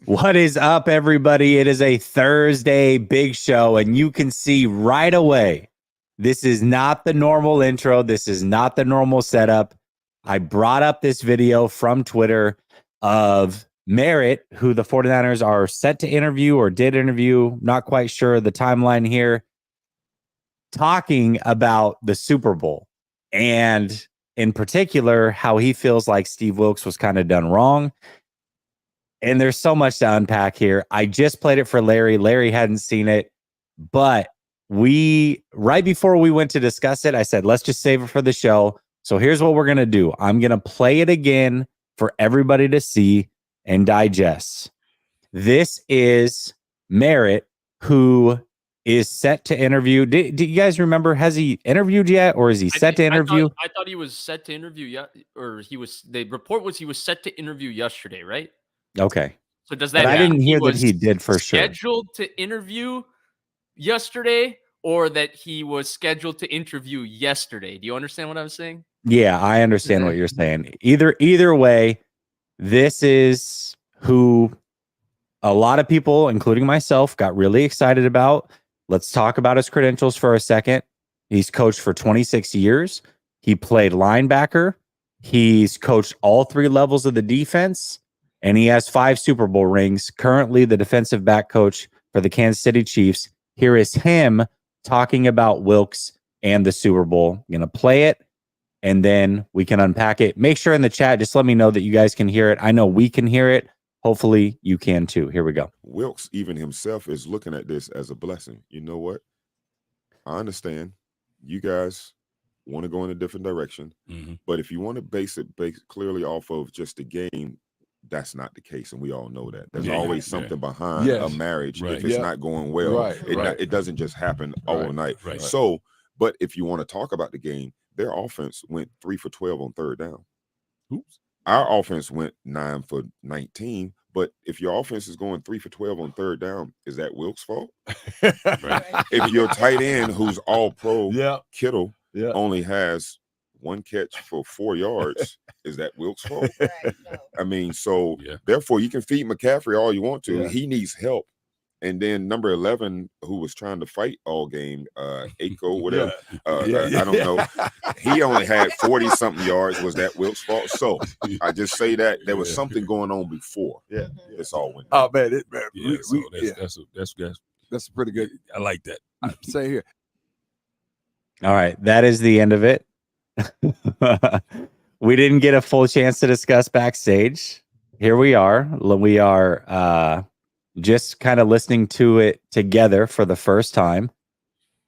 What is up, everybody? It is a Thursday big show, and you can see right away, this is not the normal intro. This is not the normal setup. I brought up this video from Twitter of Merritt, who the 49ers are set to interview or did interview, not quite sure the timeline here, talking about the Super Bowl and in particular, how he feels like Steve Wilks was kind of done wrong. And there's so much to unpack here. I just played it for Larry. Larry hadn't seen it, but right before we went to discuss it, I said, let's just save it for the show. So here's what we're going to do. I'm going to play it again for everybody to see and digest. This is Merritt, who is set to interview. Do you guys remember, has he interviewed yet, or is he set to interview? I thought he was set to interview, the report was he was set to interview yesterday, right? Okay. So does that mean I didn't hear that he did for sure. Scheduled to interview yesterday, or that he was scheduled to interview yesterday? Do you understand what I'm saying? Yeah, I understand what you're saying. Either way, this is who a lot of people, including myself, got really excited about. Let's talk about his credentials for a second. He's coached for 26 years. He played linebacker. He's coached all three levels of the defense. And he has 5 Super Bowl rings, currently the defensive back coach for the Kansas City Chiefs. Here is him talking about Wilks and the Super Bowl. I'm going to play it, and then we can unpack it. Make sure in the chat, just let me know that you guys can hear it. I know we can hear it. Hopefully you can too. Here we go. Wilks, even himself, is looking at this as a blessing. You know what? I understand you guys want to go in a different direction, but if you want to base clearly off of just the game, that's not the case, and we all know that. There's always something behind a marriage if it's not going well. It doesn't just happen overnight. So, but if you want to talk about the game, their offense went 3 for 12 on third down. Oops. Our offense went 9 for 19. But if your offense is going 3 for 12 on third down, is that Wilks' fault? If your tight end, who's all pro, Kittle, only has 1 catch for 4 yards, is that Wilks' fault? No. I mean, so therefore you can feed McCaffrey all you want to. He needs help. And then number 11, who was trying to fight all game, Aiko, whatever, I don't know. He only had 40-something yards. Was that Wilks' fault? So I just say that there was something going on before. It's all went down. Oh man, that's pretty good. I like that. Say here. All right, that is the end of it. We didn't get a full chance to discuss backstage. Here we are. We are just kind of listening to it together for the first time.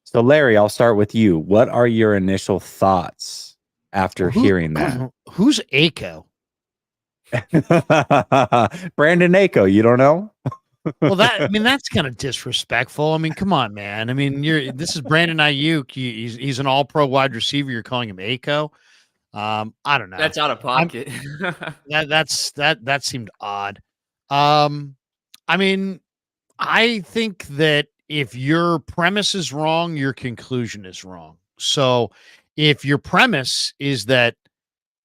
So, Larry, I'll start with you. What are your initial thoughts after hearing that? Who's Aiko? Brandon Aiko, you don't know? Well, that's kind of disrespectful. I mean, come on, man. I mean, this is Brandon Ayuk. He's an all-pro wide receiver. You're calling him Aiko. I don't know. That's out of pocket. that seemed odd. I mean, I think that if your premise is wrong, your conclusion is wrong. So if your premise is that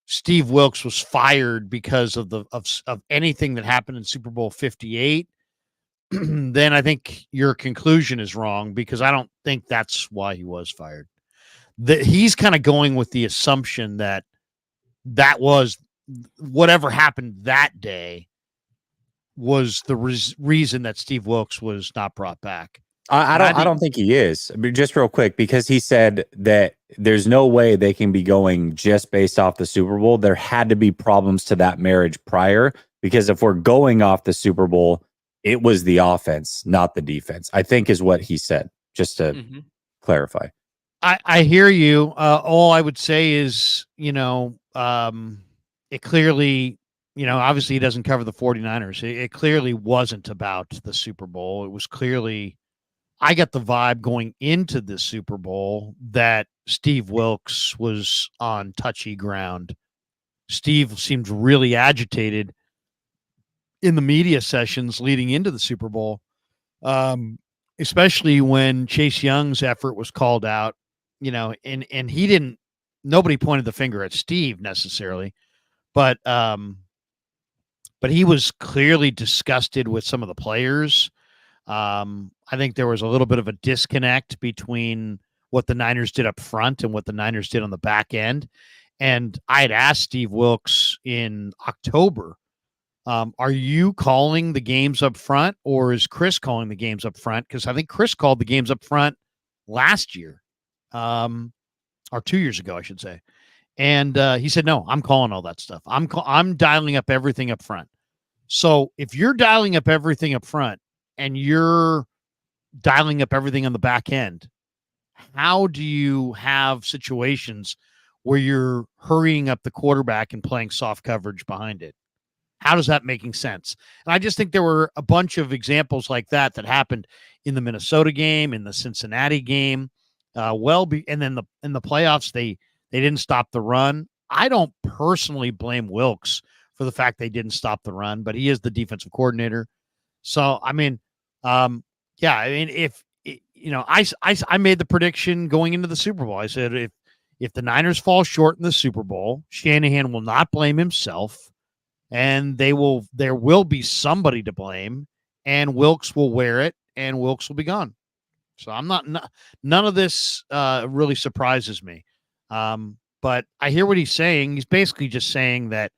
Steve Wilks was fired because of anything that happened in Super Bowl 58, then I think your conclusion is wrong, because I don't think that's why he was fired. He's kind of going with the assumption that was whatever happened that day was the reason that Steve Wilks was not brought back. I don't think he is. I mean, just real quick, because he said that there's no way they can be going just based off the Super Bowl. There had to be problems to that marriage prior, because if we're going off the Super Bowl, it was the offense, not the defense, I think is what he said, just to clarify. I hear you. All I would say is, it clearly, obviously he doesn't cover the 49ers. It clearly wasn't about the Super Bowl. It was clearly, I got the vibe going into the Super Bowl that Steve Wilks was on touchy ground. Steve seemed really agitated in the media sessions leading into the Super Bowl, especially when Chase Young's effort was called out, and nobody pointed the finger at Steve necessarily, but but he was clearly disgusted with some of the players. I think there was a little bit of a disconnect between what the Niners did up front and what the Niners did on the back end. And I had asked Steve Wilkes in October, are you calling the games up front, or is Chris calling the games up front? Because I think Chris called the games up front last year, or 2 years ago, I should say. And he said, no, I'm calling all that stuff. I'm dialing up everything up front. So if you're dialing up everything up front and you're dialing up everything on the back end, how do you have situations where you're hurrying up the quarterback and playing soft coverage behind it? How does that making sense? And I just think there were a bunch of examples like that happened in the Minnesota game, in the Cincinnati game, and then in the playoffs, they didn't stop the run. I don't personally blame Wilkes for the fact they didn't stop the run, but he is the defensive coordinator. So, I mean, if I made the prediction going into the Super Bowl. I said if the Niners fall short in the Super Bowl, Shanahan will not blame himself, and there will be somebody to blame, and Wilkes will wear it, and Wilkes will be gone. So I'm none of this really surprises me. But I hear what he's saying. He's basically just saying that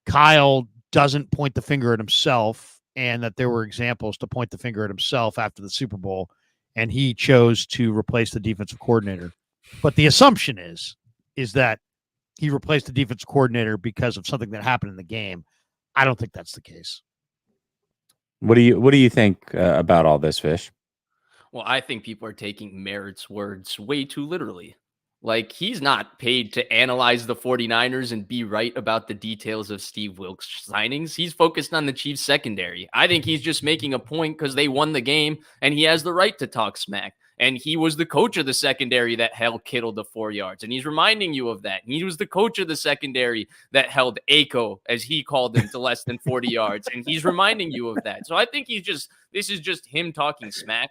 Kyle doesn't point the finger at himself, and that there were examples to point the finger at himself after the Super Bowl, and he chose to replace the defensive coordinator. But the assumption is that he replaced the defensive coordinator because of something that happened in the game. I don't think that's the case. What do you think about all this, Fish? Well, I think people are taking Merritt's words way too literally. Like, he's not paid to analyze the 49ers and be right about the details of Steve Wilkes' signings. He's focused on the Chiefs secondary. I think he's just making a point because they won the game and he has the right to talk smack. And he was the coach of the secondary that held Kittle to 4 yards. And he's reminding you of that. He was the coach of the secondary that held Aiko, as he called him, to less than 40 yards. And he's reminding you of that. So I think this is just him talking smack.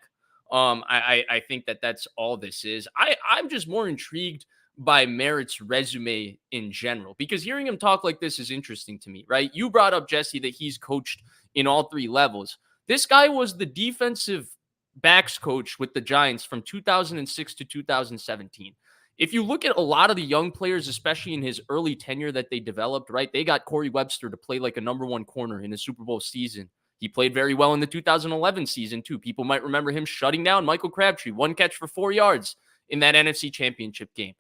I think that's all this is. I'm just more intrigued by Merritt's resume in general, because hearing him talk like this is interesting to me, right? You brought up, Jesse, that he's coached in all three levels. This guy was the defensive backs coach with the Giants from 2006 to 2017. If you look at a lot of the young players, especially in his early tenure that they developed, right? They got Corey Webster to play like a number one corner in the Super Bowl season. He played very well in the 2011 season, too. People might remember him shutting down Michael Crabtree, 1 catch for 4 yards in that NFC Championship game.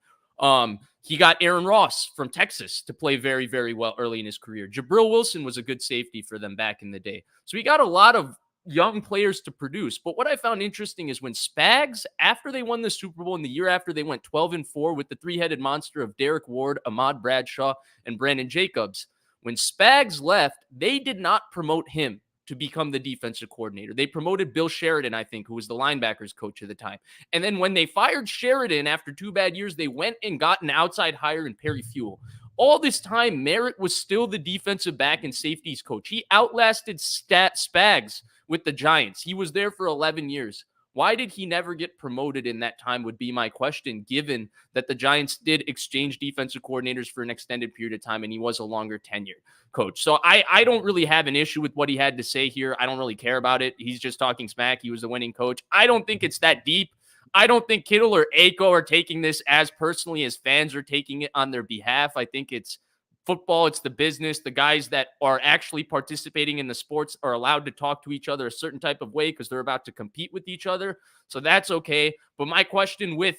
He got Aaron Ross from Texas to play very, very well early in his career. Jabril Wilson was a good safety for them back in the day. So he got a lot of young players to produce. But what I found interesting is when Spags, after they won the Super Bowl and the year after they went 12-4 with the three-headed monster of Derek Ward, Ahmad Bradshaw, and Brandon Jacobs, when Spags left, they did not promote him to become the defensive coordinator. They promoted Bill Sheridan, I think, who was the linebackers coach at the time. And then when they fired Sheridan after 2 bad years, they went and got an outside hire in Perry Fewell. All this time, Merritt was still the defensive back and safeties coach. He outlasted Spags with the Giants. He was there for 11 years. Why did he never get promoted in that time would be my question, given that the Giants did exchange defensive coordinators for an extended period of time and he was a longer tenured coach. So I don't really have an issue with what he had to say here. I don't really care about it. He's just talking smack. He was the winning coach. I don't think it's that deep. I don't think Kittle or Aiko are taking this as personally as fans are taking it on their behalf. I think it's football. It's the business. The guys that are actually participating in the sports are allowed to talk to each other a certain type of way because they're about to compete with each other. So that's okay. But my question with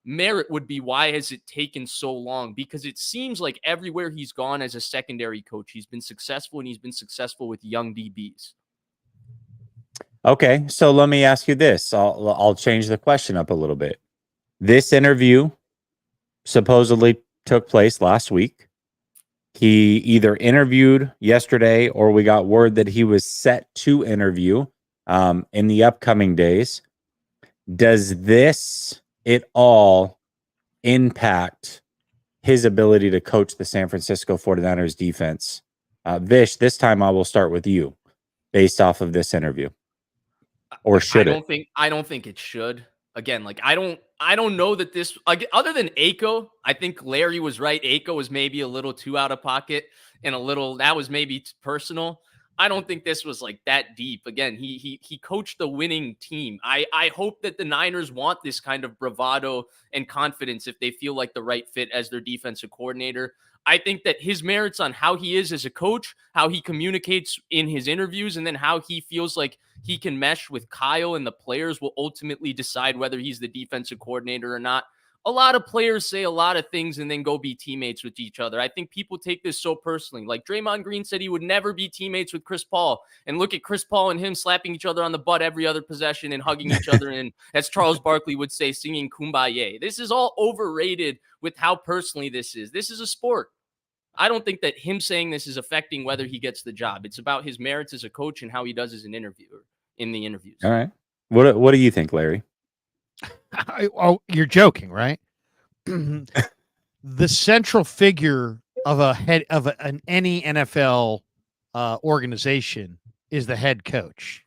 Merritt would be, why has it taken so long? Because it seems like everywhere he's gone as a secondary coach, he's been successful, and he's been successful with young DBs. Okay, so let me ask you this. I'll change the question up a little bit. This interview supposedly took place last week. He either interviewed yesterday or we got word that he was set to interview in the upcoming days. Does this at all impact his ability to coach the San Francisco 49ers defense? Vish, this time I will start with you based off of this interview. Or should I don't think it should. again, like I don't know that this other than Aiko, I think Larry was right. Aiko was maybe a little too out of pocket and that was maybe personal. I don't think this was like that deep. Again, he coached the winning team. I hope that the Niners want this kind of bravado and confidence if they feel like the right fit as their defensive coordinator. I think that his merits on how he is as a coach, how he communicates in his interviews, and then how he feels like he can mesh with Kyle and the players will ultimately decide whether he's the defensive coordinator or not. A lot of players say a lot of things and then go be teammates with each other. I think people take this so personally. Like Draymond Green said he would never be teammates with Chris Paul. And look at Chris Paul and him slapping each other on the butt every other possession and hugging each other and, as Charles Barkley would say, singing Kumbaya. This is all overrated with how personally this is. This is a sport. I don't think that him saying this is affecting whether he gets the job. It's about his merits as a coach and how he does as an interviewer in the interviews. All right. What do you think, Larry? You're joking, right? The central figure of any NFL organization is the head coach.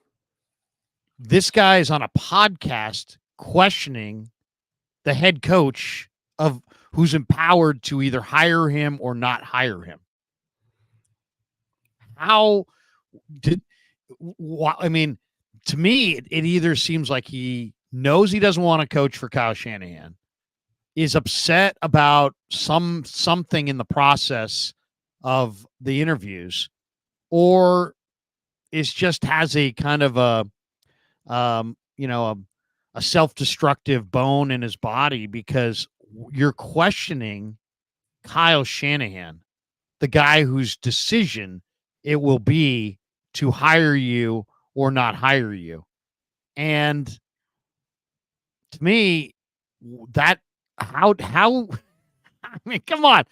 This guy is on a podcast questioning the head coach of who's empowered to either hire him or not hire him. I mean, to me, it either seems like he knows he doesn't want to coach for Kyle Shanahan, is upset about something in the process of the interviews, or is just has a kind of a self-destructive bone in his body because you're questioning Kyle Shanahan, the guy whose decision it will be to hire you or not hire you. And to me, that how I mean, come on.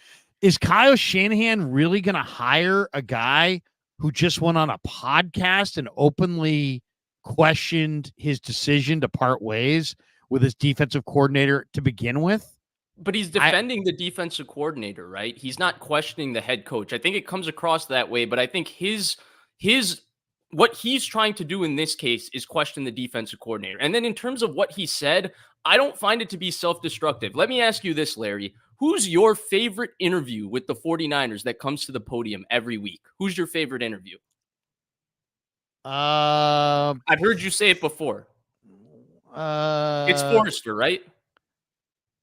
Is Kyle Shanahan really going to hire a guy who just went on a podcast and openly questioned his decision to part ways with his defensive coordinator to begin with? But he's defending the defensive coordinator, right? He's not questioning the head coach. I think it comes across that way, but I think his what he's trying to do in this case is question the defensive coordinator. And then in terms of what he said, I don't find it to be self-destructive. Let me ask you this, Larry. Who's your favorite interview with the 49ers that comes to the podium every week? Who's your favorite interview? I've heard you say it before. It's Forrester, right?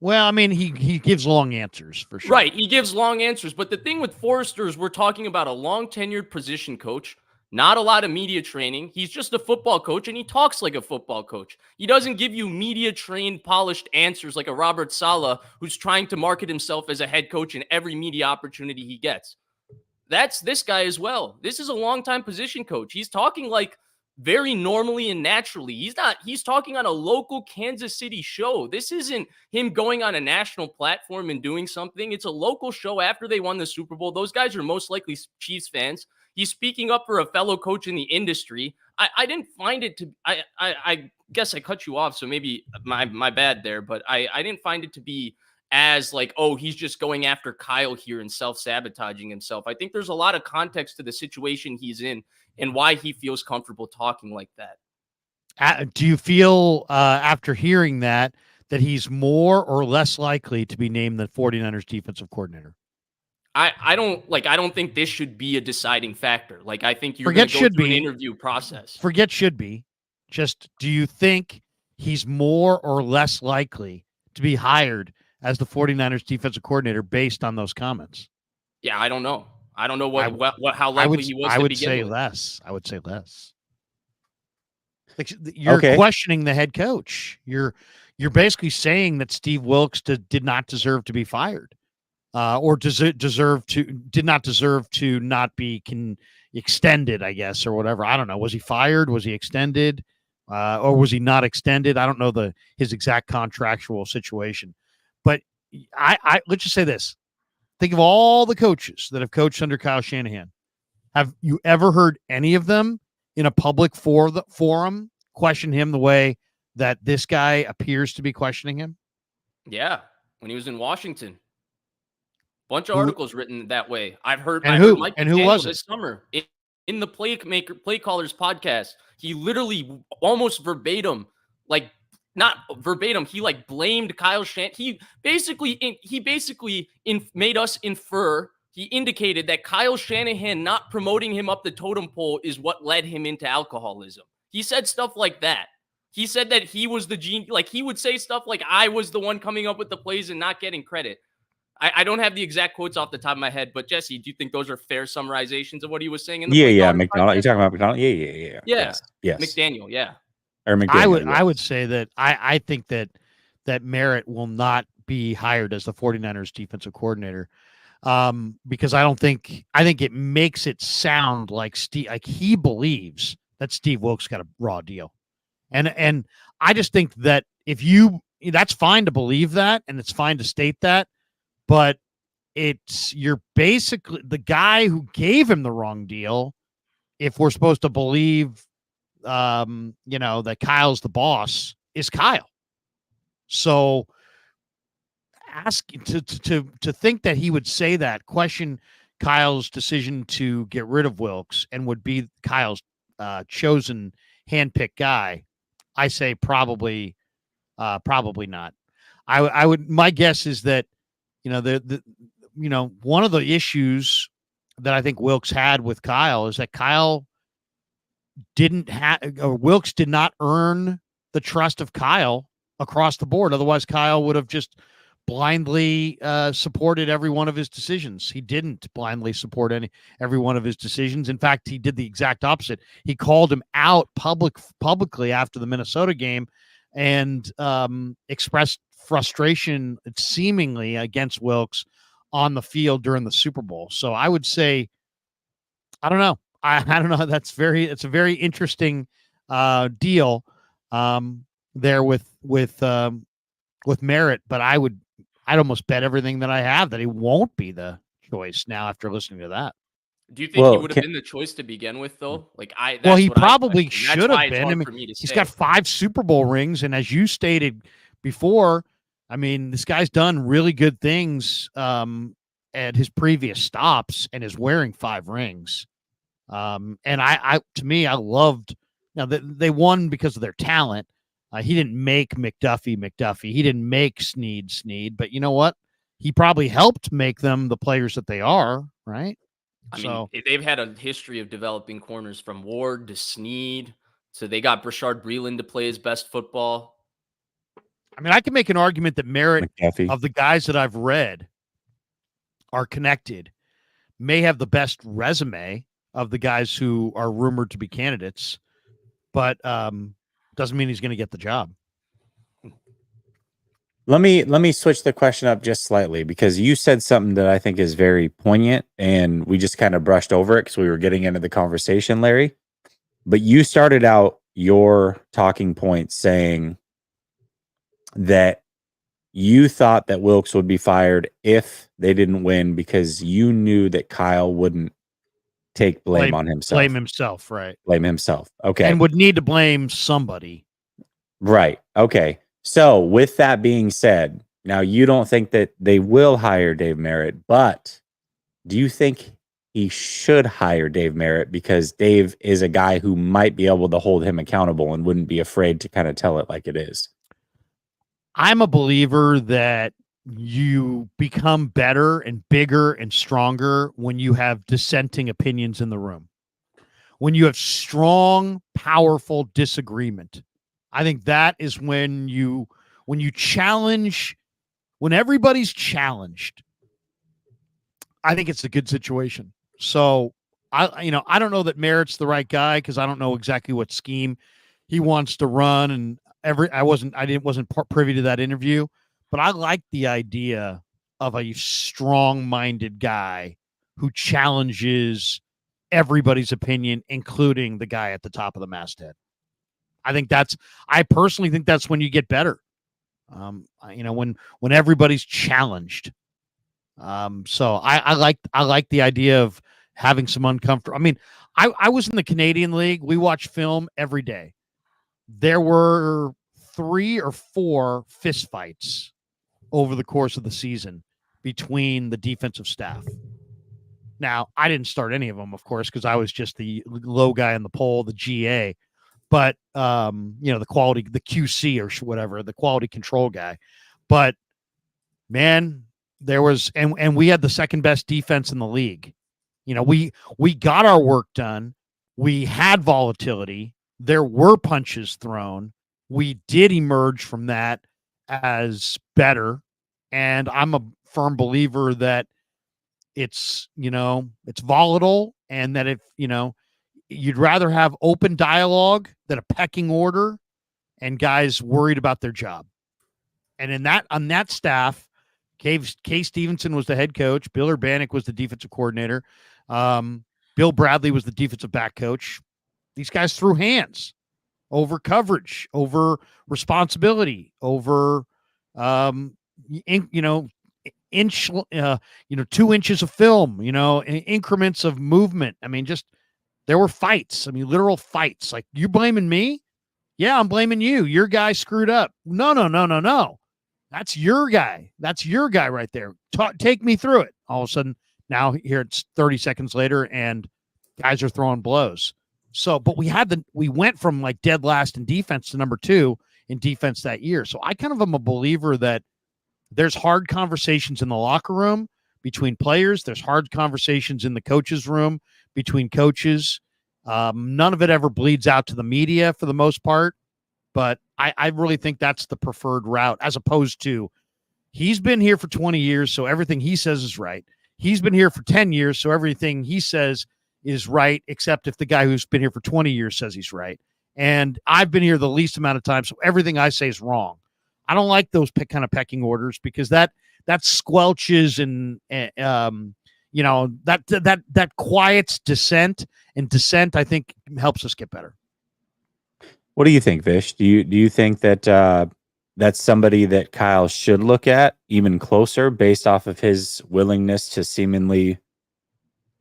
Well, I mean, he gives long answers for sure. Right, he gives long answers. But the thing with Forrester is we're talking about a long-tenured position coach, not a lot of media training. He's just a football coach, and he talks like a football coach. He doesn't give you media-trained, polished answers like a Robert Saleh who's trying to market himself as a head coach in every media opportunity he gets. That's this guy as well. This is a long-time position coach. He's talking like very normally and naturally. He's talking on a local Kansas City show. This isn't him going on a national platform and doing something. It's a local show after they won the Super Bowl. Those guys are most likely Chiefs fans. He's speaking up for a fellow coach in the industry. I didn't find it to, I guess I cut you off, so maybe my bad there, but I didn't find it to be as like, oh, he's just going after Kyle here and self-sabotaging himself. I think there's a lot of context to the situation he's in and why he feels comfortable talking like that. Do you feel after hearing that he's more or less likely to be named the 49ers defensive coordinator? I don't think this should be a deciding factor. Like, I think you're going to go through an interview process. Forget should be. Just, do you think he's more or less likely to be hired as the 49ers defensive coordinator based on those comments? Yeah, I don't know. I don't know how likely he was. I would say less. I would say less. Like, you're questioning the head coach. You're basically saying that Steve Wilks did not deserve to be fired, or did not deserve to not be extended, I guess, or whatever. I don't know. Was he fired? Was he extended? Or was he not extended? I don't know his exact contractual situation. But I let's just say this. Think of all the coaches that have coached under Kyle Shanahan. Have you ever heard any of them in a public forum question him the way that this guy appears to be questioning him? Yeah, when he was in Washington. Bunch of articles written that way. I've heard who was it? This summer in the Play Callers podcast. He literally almost verbatim, like, not verbatim, he like blamed Kyle Shanahan. He basically made us infer. He indicated that Kyle Shanahan not promoting him up the totem pole is what led him into alcoholism. He said stuff like that. He said that he was the genius. Like, he would say stuff like, I was the one coming up with the plays and not getting credit. I don't have the exact quotes off the top of my head, but Jesse, do you think those are fair summarizations of what he was saying in the McDonald. You talking about McDonald? Yeah. Yeah. Yes. McDaniel, yeah. Or McDaniel, I would say that I think that Merritt will not be hired as the 49ers defensive coordinator. Because I think it makes it sound like he believes that Steve Wilks got a raw deal. And I just think that that's fine to believe that, and it's fine to state that, but you're basically the guy who gave him the wrong deal. If we're supposed to believe, that Kyle's the boss, is Kyle. So ask to think that he would say that, question Kyle's decision to get rid of Wilks and would be Kyle's chosen handpicked guy. I say probably not. I would. My guess is that one of the issues that I think Wilks had with Kyle is that Kyle Wilks did not earn the trust of Kyle across the board. Otherwise, Kyle would have just blindly supported every one of his decisions. He didn't blindly support every one of his decisions. In fact, he did the exact opposite. He called him out publicly after the Minnesota game and expressed frustration seemingly against Wilks on the field during the Super Bowl. So I would say, I don't know. I don't know. It's a very interesting deal there with Merritt, but I'd almost bet everything that I have that he won't be the choice now after listening to that. Do you think he would have been the choice to begin with, though? He probably should have been. I mean, he's got 5 Super Bowl rings, and as you stated before, I mean, this guy's done really good things at his previous stops and is wearing 5 rings. And to me, I loved. Now they won because of their talent. He didn't make McDuffie. He didn't make Sneed. But you know what? He probably helped make them the players that they are, right? I mean, they've had a history of developing corners from Ward to Sneed. So they got Brashard Breeland to play his best football. I mean, I can make an argument that Merritt, McDuffie, of the guys that I've read are connected, may have the best resume of the guys who are rumored to be candidates, but doesn't mean he's going to get the job. Let me switch the question up just slightly, because you said something that I think is very poignant, and we just kind of brushed over it because we were getting into the conversation, Larry. But you started out your talking point saying that you thought that Wilks would be fired if they didn't win because you knew that Kyle wouldn't take blame on himself. Blame himself, right. Blame himself. Okay. And would need to blame somebody. Right. Okay. So with that being said, now you don't think that they will hire Dave Merritt, but do you think he should hire Dave Merritt because Dave is a guy who might be able to hold him accountable and wouldn't be afraid to kind of tell it like it is? I'm a believer that you become better and bigger and stronger when you have dissenting opinions in the room. When you have strong, powerful disagreement. I think that is when you challenge, when everybody's challenged, I think it's a good situation. So I don't know that Merritt's the right guy because I don't know exactly what scheme he wants to run, and I wasn't privy to that interview, but I like the idea of a strong-minded guy who challenges everybody's opinion, including the guy at the top of the masthead. I personally think that's when you get better. When everybody's challenged. So I like the idea of having some uncomfortable. I mean, I was in the Canadian League. We watch film every day. There were 3 or 4 fistfights over the course of the season between the defensive staff. Now, I didn't start any of them, of course, because I was just the low guy in the poll, the GA. but the quality, the QC or whatever, the quality control guy. But man, there was, and we had the second best defense in the league. We got our work done. We had volatility. There were punches thrown. We did emerge from that as better. And I'm a firm believer that it's volatile, and that if, you'd rather have open dialogue than a pecking order and guys worried about their job. And on that staff, Kay Stevenson was the head coach. Bill Urbanek was the defensive coordinator. Bill Bradley was the defensive back coach. These guys threw hands over coverage, over responsibility, over, 2 inches of film, increments of movement. I mean, there were fights. I mean, literal fights. Like, you blaming me? Yeah, I'm blaming you. Your guy screwed up. No. That's your guy. That's your guy right there. Take me through it. All of a sudden, now here it's 30 seconds later, and guys are throwing blows. So, but we went from like dead last in defense to number 2 in defense that year. So I kind of am a believer that there's hard conversations in the locker room between players. There's hard conversations in the coaches' room between coaches. None of it ever bleeds out to the media for the most part. But I really think that's the preferred route, as opposed to, he's been here for 20 years, so everything he says is right. He's been here for 10 years, so everything he says is right, except if the guy who's been here for 20 years says he's right. And I've been here the least amount of time, so everything I say is wrong. I don't like those kind of pecking orders, because that squelches and that quiets dissent, and dissent, I think, helps us get better. What do you think, Vish? Do you think that that's somebody that Kyle should look at even closer, based off of his willingness to seemingly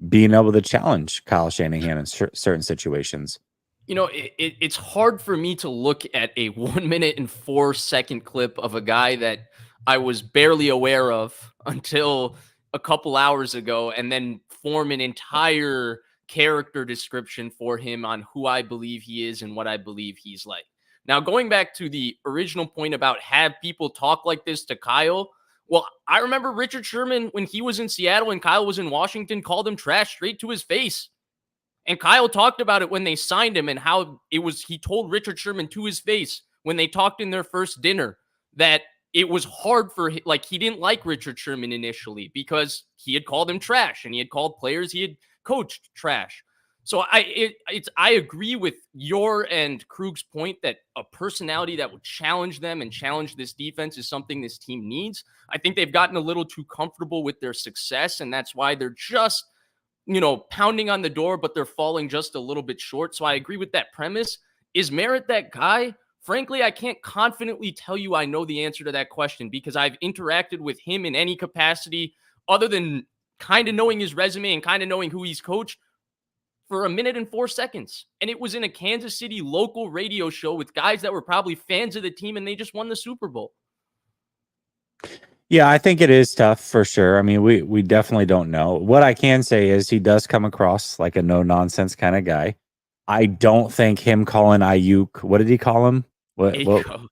being able to challenge Kyle Shanahan in certain situations? It's hard for me to look at a 1 minute and 4 second clip of a guy that I was barely aware of until a couple hours ago, and then form an entire character description for him on who I believe he is and what I believe he's like. Now, going back to the original point about have people talk like this to Kyle, well, I remember Richard Sherman, when he was in Seattle and Kyle was in Washington, called him trash straight to his face. And Kyle talked about it when they signed him, and how he told Richard Sherman to his face when they talked in their first dinner that it was hard for him. Like, he didn't like Richard Sherman initially because he had called him trash, and he had called players he had coached trash. So I agree with your and Krug's point that a personality that would challenge them and challenge this defense is something this team needs. I think they've gotten a little too comfortable with their success, and that's why they're just, pounding on the door, but they're falling just a little bit short. So I agree with that premise. Is Merritt that guy? Frankly, I can't confidently tell you I know the answer to that question, because I've interacted with him in any capacity other than kind of knowing his resume and kind of knowing who he's coached for 1 minute and 4 seconds. And it was in a Kansas City local radio show with guys that were probably fans of the team, and they just won the Super Bowl. Yeah, I think it is tough for sure. I mean, we definitely don't know. What I can say is he does come across like a no-nonsense kind of guy. I don't think him calling Ayuk, what did he call him? Aiko,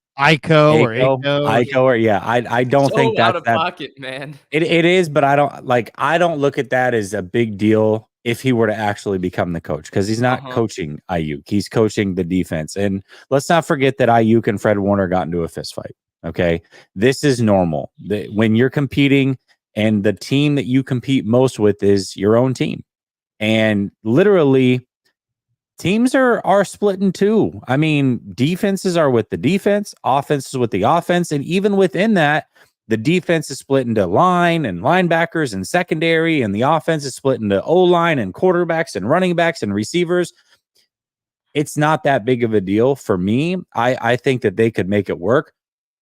or yeah, I don't think that's out of pocket, man. It is, but I don't look at that as a big deal if he were to actually become the coach, because he's not coaching Ayuk. He's coaching the defense. And let's not forget that Ayuk and Fred Warner got into a fist fight. Okay. This is normal. When you're competing, and the team that you compete most with is your own team. And literally, teams are split in two. I mean, defenses are with the defense, offenses with the offense. And even within that, the defense is split into line and linebackers and secondary, and the offense is split into O-line and quarterbacks and running backs and receivers. It's not that big of a deal for me. I think that they could make it work.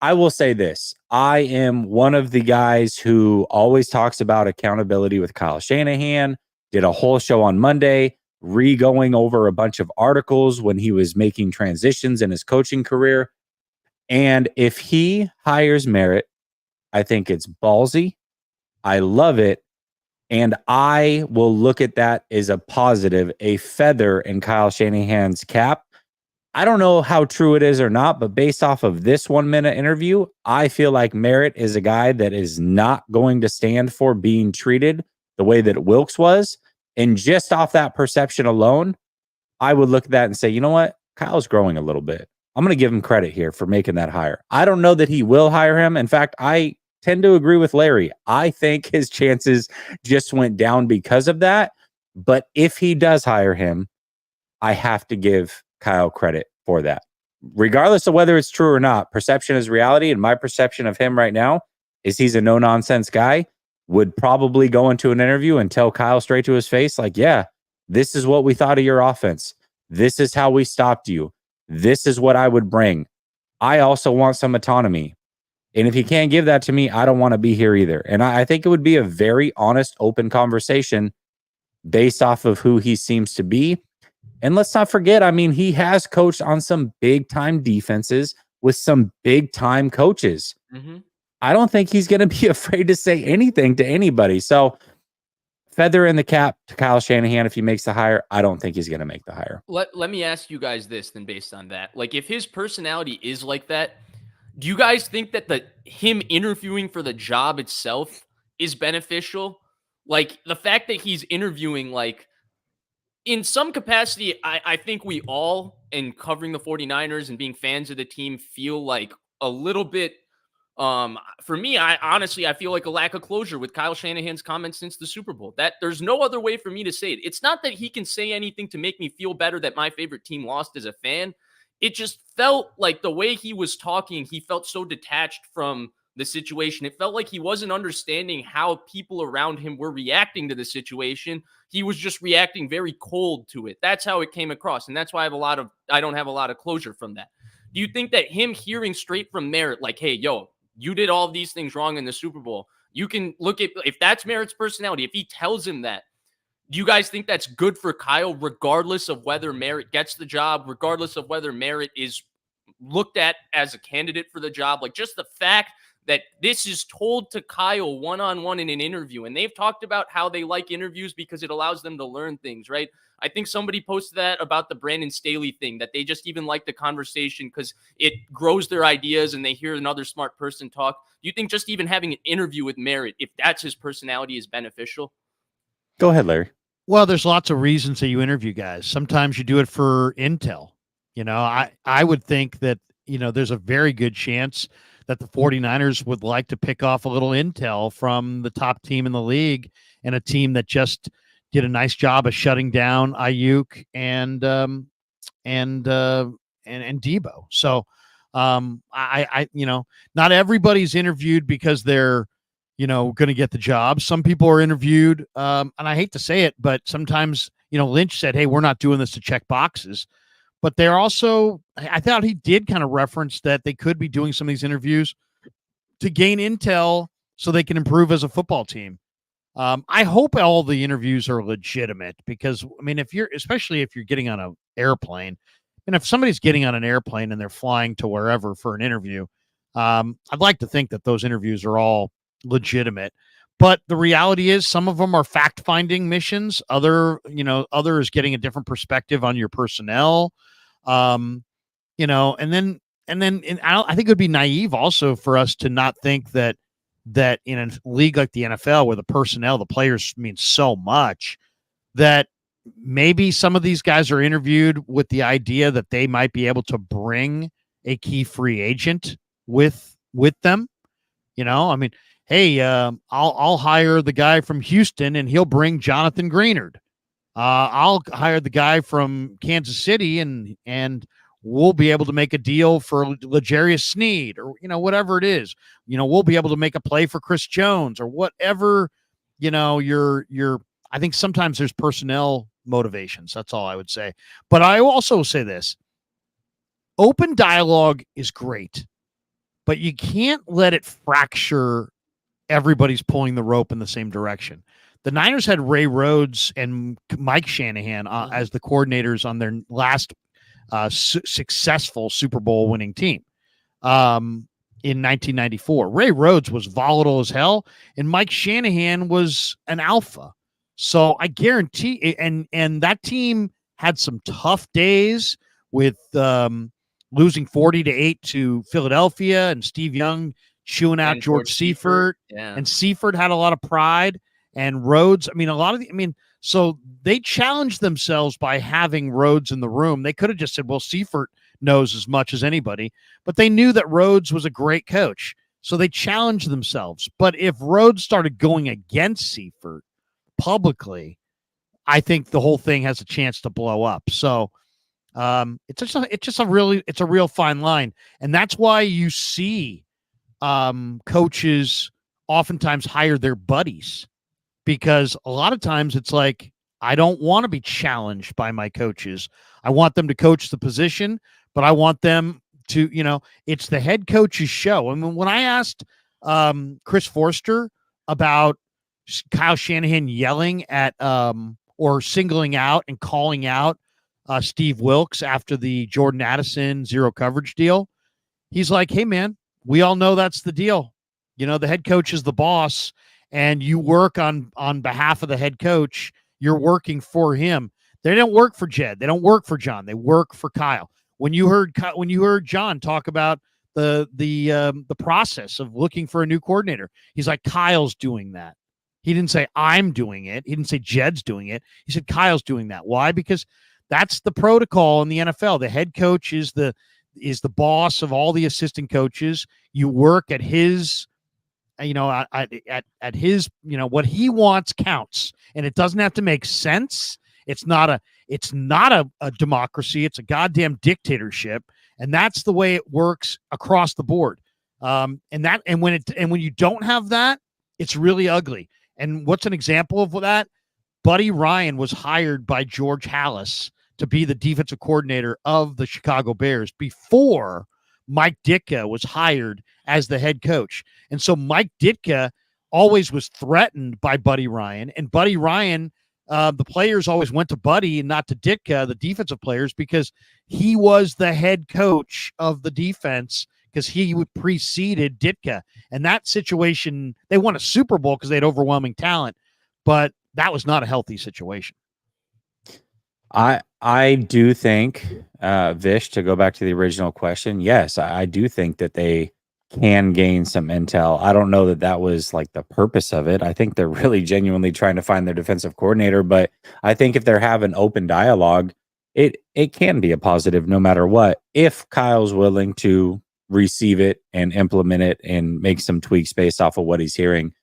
I will say this. I am one of the guys who always talks about accountability with Kyle Shanahan. Did a whole show on Monday, going over a bunch of articles when he was making transitions in his coaching career. And if he hires Merritt, I think it's ballsy. I love it. And I will look at that as a positive, a feather in Kyle Shanahan's cap. I don't know how true it is or not, but based off of this 1 minute interview, I feel like Merritt is a guy that is not going to stand for being treated the way that Wilkes was. And just off that perception alone, I would look at that and say, you know what? Kyle's growing a little bit. I'm going to give him credit here for making that hire. I don't know that he will hire him. In fact, I tend to agree with Larry. I think his chances just went down because of that. But if he does hire him, I have to give Kyle credit for that. Regardless of whether it's true or not, perception is reality. And my perception of him right now is he's a no-nonsense guy. Would probably go into an interview and tell Kyle straight to his face, like, yeah, this is what we thought of your offense. This is how we stopped you. This is what I would bring. I also want some autonomy. And if he can't give that to me, I don't want to be here either. And I think it would be a very honest, open conversation based off of who he seems to be. And let's not forget, I mean, he has coached on some big-time defenses with some big-time coaches. Mm-hmm. I don't think he's going to be afraid to say anything to anybody. So feather in the cap to Kyle Shanahan if he makes the hire. I don't think he's going to make the hire. Let me ask you guys this then based on that. Like, if his personality is like that, do you guys think that him interviewing for the job itself is beneficial? Like, the fact that he's interviewing, like, in some capacity, I think we all, in covering the 49ers and being fans of the team, feel like a little bit, for me, I honestly feel like a lack of closure with Kyle Shanahan's comments since the Super Bowl. That there's no other way for me to say it. It's not that he can say anything to make me feel better that my favorite team lost as a fan. It just felt like the way he was talking, he felt so detached from the situation. It felt like he wasn't understanding how people around him were reacting to the situation. He was just reacting very cold to it. That's how it came across. And that's why I don't have a lot of closure from that. Do you think that him hearing straight from Merritt, like, hey, yo, you did all of these things wrong in the Super Bowl. You can look at, if that's Merritt's personality, if he tells him that, do you guys think that's good for Kyle, regardless of whether Merritt gets the job, regardless of whether Merritt is looked at as a candidate for the job? Like, just the fact that this is told to Kyle one-on-one in an interview. And they've talked about how they like interviews because it allows them to learn things, right? I think somebody posted that about the Brandon Staley thing, that they just even like the conversation because it grows their ideas and they hear another smart person talk. Do you think just even having an interview with Merritt, if that's his personality, is beneficial? Go ahead, Larry. Well, there's lots of reasons that you interview guys. Sometimes you do it for intel. You know, I would think that, you know, there's a very good chance that the 49ers would like to pick off a little intel from the top team in the league and a team that just did a nice job of shutting down Ayuk and Debo. So I you know, not everybody's interviewed because they're, you know, going to get the job. Some people are interviewed, and I hate to say it, but sometimes, you know, Lynch said, hey, we're not doing this to check boxes. But they're also, I thought he did kind of reference that they could be doing some of these interviews to gain intel so they can improve as a football team. I hope all the interviews are legitimate because, I mean, especially if you're getting on an airplane, and if somebody's getting on an airplane and they're flying to wherever for an interview, I'd like to think that those interviews are all legitimate. But the reality is some of them are fact-finding missions. Others getting a different perspective on your personnel. You know, and then I think it would be naive also for us to not think that in a league like the NFL where the personnel, the players mean so much, that maybe some of these guys are interviewed with the idea that they might be able to bring a key free agent with them. You know, I mean, hey, I'll hire the guy from Houston and he'll bring Jonathan Greenard. I'll hire the guy from Kansas City and we'll be able to make a deal for L'Jarius Sneed, or, you know, whatever it is. You know, we'll be able to make a play for Chris Jones or whatever, you know, I think sometimes there's personnel motivations. That's all I would say. But I also say this: open dialogue is great, but you can't let it fracture everybody's pulling the rope in the same direction. The Niners had Ray Rhodes and Mike Shanahan as the coordinators on their last successful Super Bowl winning team in 1994. Ray Rhodes was volatile as hell, and Mike Shanahan was an alpha. So I guarantee, and that team had some tough days with losing 40-8 to Philadelphia and Steve Young chewing out And George Seifert. Yeah. And Seifert had a lot of pride, and Rhodes. So they challenged themselves by having Rhodes in the room. They could have just said, well, Seifert knows as much as anybody, but they knew that Rhodes was a great coach. So they challenged themselves. But if Rhodes started going against Seifert publicly, I think the whole thing has a chance to blow up. So it's a real fine line. And that's why you see coaches oftentimes hire their buddies, because a lot of times it's like, I don't want to be challenged by my coaches. I want them to coach the position, but I want them to, it's the head coach's show. I mean, when I asked Chris Forster about Kyle Shanahan yelling at or singling out and calling out Steve Wilks after the Jordan Addison zero coverage deal, he's like, hey, man, we all know that's the deal. The head coach is the boss, and you work on behalf of the head coach. You're working for him. They don't work for Jed. They don't work for John. They work for Kyle. When you heard John talk about the process of looking for a new coordinator, he's like, Kyle's doing that. He didn't say I'm doing it. He didn't say Jed's doing it. He said Kyle's doing that. Why? Because that's the protocol in the NFL. The head coach is the boss of all the assistant coaches. You work at his, at his, what he wants counts, and it doesn't have to make sense. It's not a democracy. It's a goddamn dictatorship, and that's the way it works across the board. And when you don't have that, it's really ugly. And what's an example of that? Buddy Ryan was hired by George Halas to be the defensive coordinator of the Chicago Bears before Mike Ditka was hired as the head coach. And so Mike Ditka always was threatened by Buddy Ryan, and Buddy Ryan, the players always went to Buddy and not to Ditka, the defensive players, because he was the head coach of the defense, because he preceded Ditka. And that situation, they won a Super Bowl because they had overwhelming talent, but that was not a healthy situation. I do think, Vish, to go back to the original question, yes, I do think that they can gain some intel. I don't know that was like the purpose of it. I think they're really genuinely trying to find their defensive coordinator, but I think if they're having open dialogue, it can be a positive no matter what, if Kyle's willing to receive it and implement it and make some tweaks based off of what he's hearing.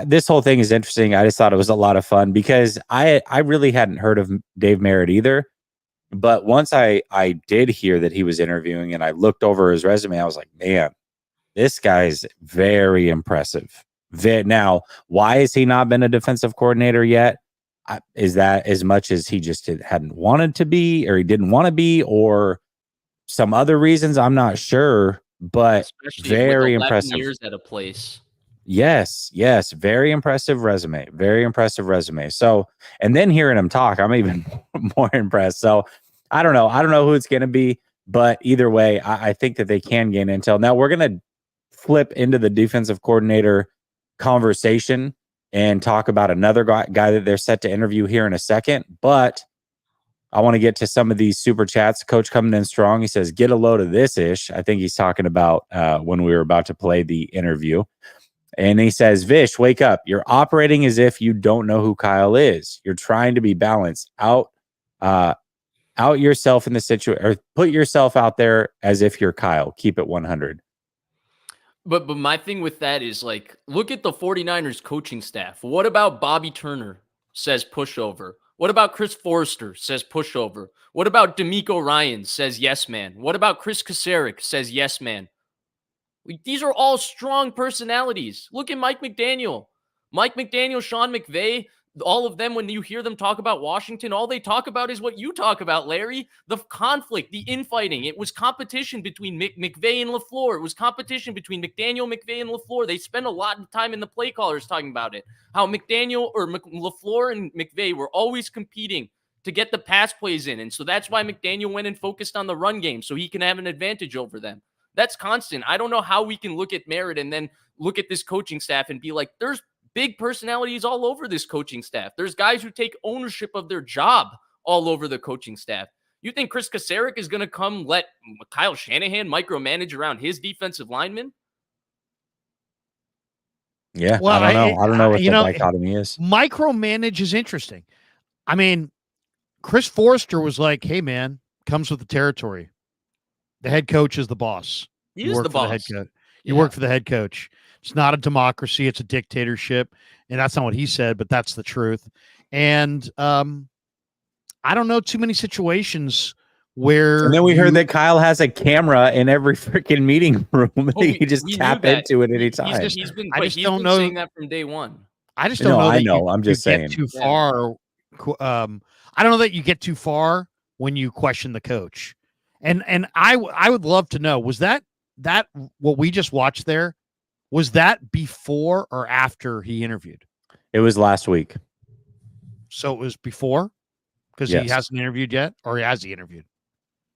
This whole thing is interesting. I just thought it was a lot of fun because I really hadn't heard of Dave Merritt either. But once I did hear that he was interviewing and I looked over his resume, I was like, man, this guy's very impressive. Now, why has he not been a defensive coordinator yet? Is that as much as he just hadn't wanted to be, or he didn't want to be, or some other reasons? I'm not sure, but especially very with 11 impressive. years at a place. Yes. Very impressive resume. Very impressive resume. So, and then hearing him talk, I'm even more impressed. So I don't know who it's going to be, but either way, I think that they can gain intel. Now we're going to flip into the defensive coordinator conversation and talk about another guy that they're set to interview here in a second. But I want to get to some of these super chats. Coach coming in strong. He says, get a load of this ish. I think he's talking about when we were about to play the interview. And he says, Vish, wake up. You're operating as if you don't know who Kyle is. You're trying to be balanced. Out yourself in the situation, or put yourself out there as if you're Kyle. Keep it 100. But my thing with that is, like, look at the 49ers coaching staff. What about Bobby Turner says pushover? What about Chris Forrester says pushover? What about D'Amico Ryan says yes, man? What about Chris Kasarik says yes, man? These are all strong personalities. Look at Mike McDaniel. Sean McVay, all of them, when you hear them talk about Washington, all they talk about is what you talk about, Larry. The conflict, the infighting. It was competition between McVay and LaFleur. It was competition between McDaniel, McVay, and LaFleur. They spent a lot of time in the play callers talking about it. How McDaniel or LaFleur and McVay were always competing to get the pass plays in. And so that's why McDaniel went and focused on the run game so he can have an advantage over them. That's constant. I don't know how we can look at Merritt and then look at this coaching staff and be like, there's big personalities all over this coaching staff. There's guys who take ownership of their job all over the coaching staff. You think Chris Kasarik is going to come let Kyle Shanahan micromanage around his defensive linemen? Yeah, Well, I don't know. I don't know what the dichotomy is. Micromanage is interesting. I mean, Chris Forrester was like, "Hey, man, comes with the territory. The head coach is the boss. He is the boss. Head coach. You work for the head coach. It's not a democracy; it's a dictatorship." And that's not what he said, but that's the truth. And I don't know too many situations where. And then we heard that Kyle has a camera in every freaking meeting room. He can just tap into it anytime. He's been saying that from day one. I just don't know. I know. I'm just saying. Get too far. I don't know that you get too far when you question the coach. And I would love to know, was that what we just watched there, was that before or after he interviewed? It was last week. So it was before, because he hasn't interviewed yet, or has he interviewed?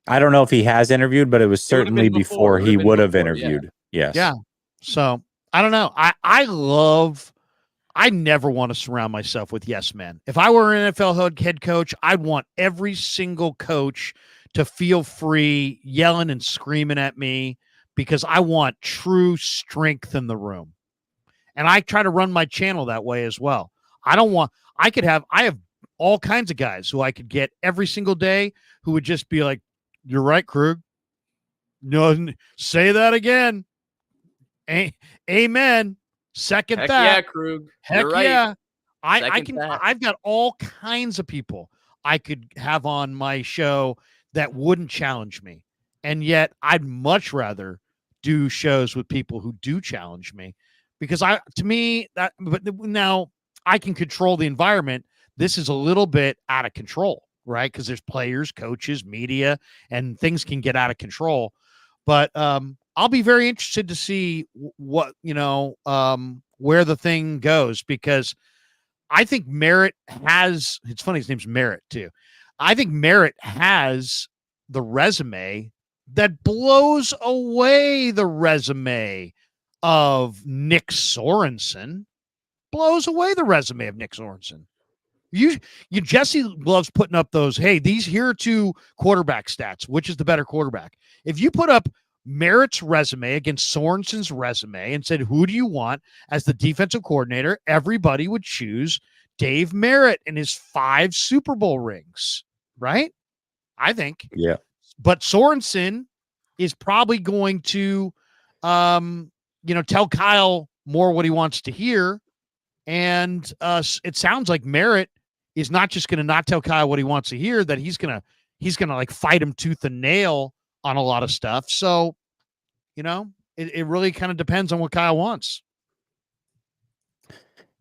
I don't know if he has interviewed, but it was certainly before he would have interviewed. Yeah. Yes. Yeah. So I don't know. I never want to surround myself with yes men. If I were an NFL head coach, I'd want every single coach to feel free yelling and screaming at me, because I want true strength in the room. And I try to run my channel that way as well. I have all kinds of guys who I could get every single day who would just be like, "You're right, Krug. No, say that again. Amen. Second Heck that. yeah, Krug. Heck You're right. yeah. I've got all kinds of people I could have on my show that wouldn't challenge me. And yet I'd much rather do shows with people who do challenge me, because but now I can control the environment. This is a little bit out of control, right? Because there's players, coaches, media, and things can get out of control. But I'll be very interested to see what, where the thing goes, because I think Merritt has, it's funny, his name's Merritt too. I think Merritt has the resume that blows away the resume of Nick Sorensen. Blows away the resume of Nick Sorensen. Jesse loves putting up those, hey, these here are two quarterback stats. Which is the better quarterback? If you put up Merritt's resume against Sorensen's resume and said, who do you want as the defensive coordinator, everybody would choose Dave Merritt and his 5 Super Bowl rings, right? I think. Yeah. But Sorensen is probably going to, tell Kyle more what he wants to hear. And it sounds like Merritt is not just going to not tell Kyle what he wants to hear, that he's going to like fight him tooth and nail on a lot of stuff. So, it really kind of depends on what Kyle wants.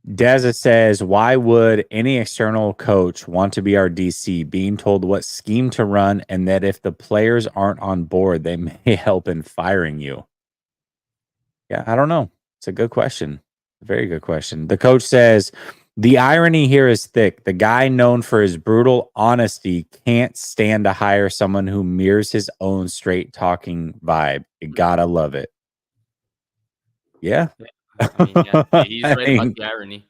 Deza says, why would any external coach want to be our DC, being told what scheme to run, and that if the players aren't on board, they may help in firing you? Yeah, I don't know. It's a good question. Very good question. The coach says, the irony here is thick. The guy known for his brutal honesty can't stand to hire someone who mirrors his own straight talking vibe. You gotta love it. Yeah. He's right about the irony.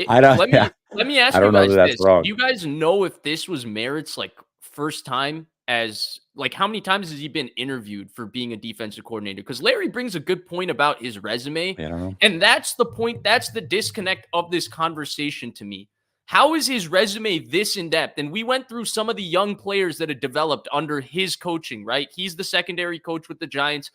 Let me ask you guys this. Do you guys know if this was Merritt's first time as how many times has he been interviewed for being a defensive coordinator? Because Larry brings a good point about his resume. I don't know. And that's the point. That's the disconnect of this conversation to me. How is his resume this in depth? And we went through some of the young players that had developed under his coaching, right? He's the secondary coach with the Giants.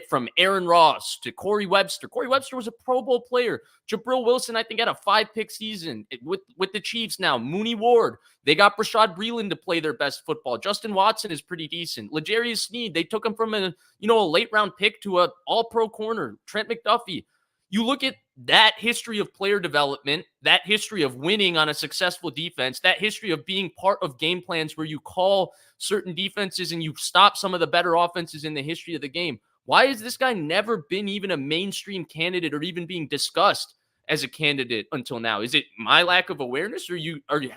From Aaron Ross to Corey Webster. Corey Webster was a Pro Bowl player. Jabril Wilson, I think, had a 5-pick season with the Chiefs now. Mooney Ward. They got Brashad Breeland to play their best football. Justin Watson is pretty decent. L'Jarius Sneed, they took him from a late-round pick to an all-pro corner. Trent McDuffie. You look at that history of player development, that history of winning on a successful defense, that history of being part of game plans where you call certain defenses and you stop some of the better offenses in the history of the game. Why has this guy never been even a mainstream candidate or even being discussed as a candidate until now? Is it my lack of awareness, or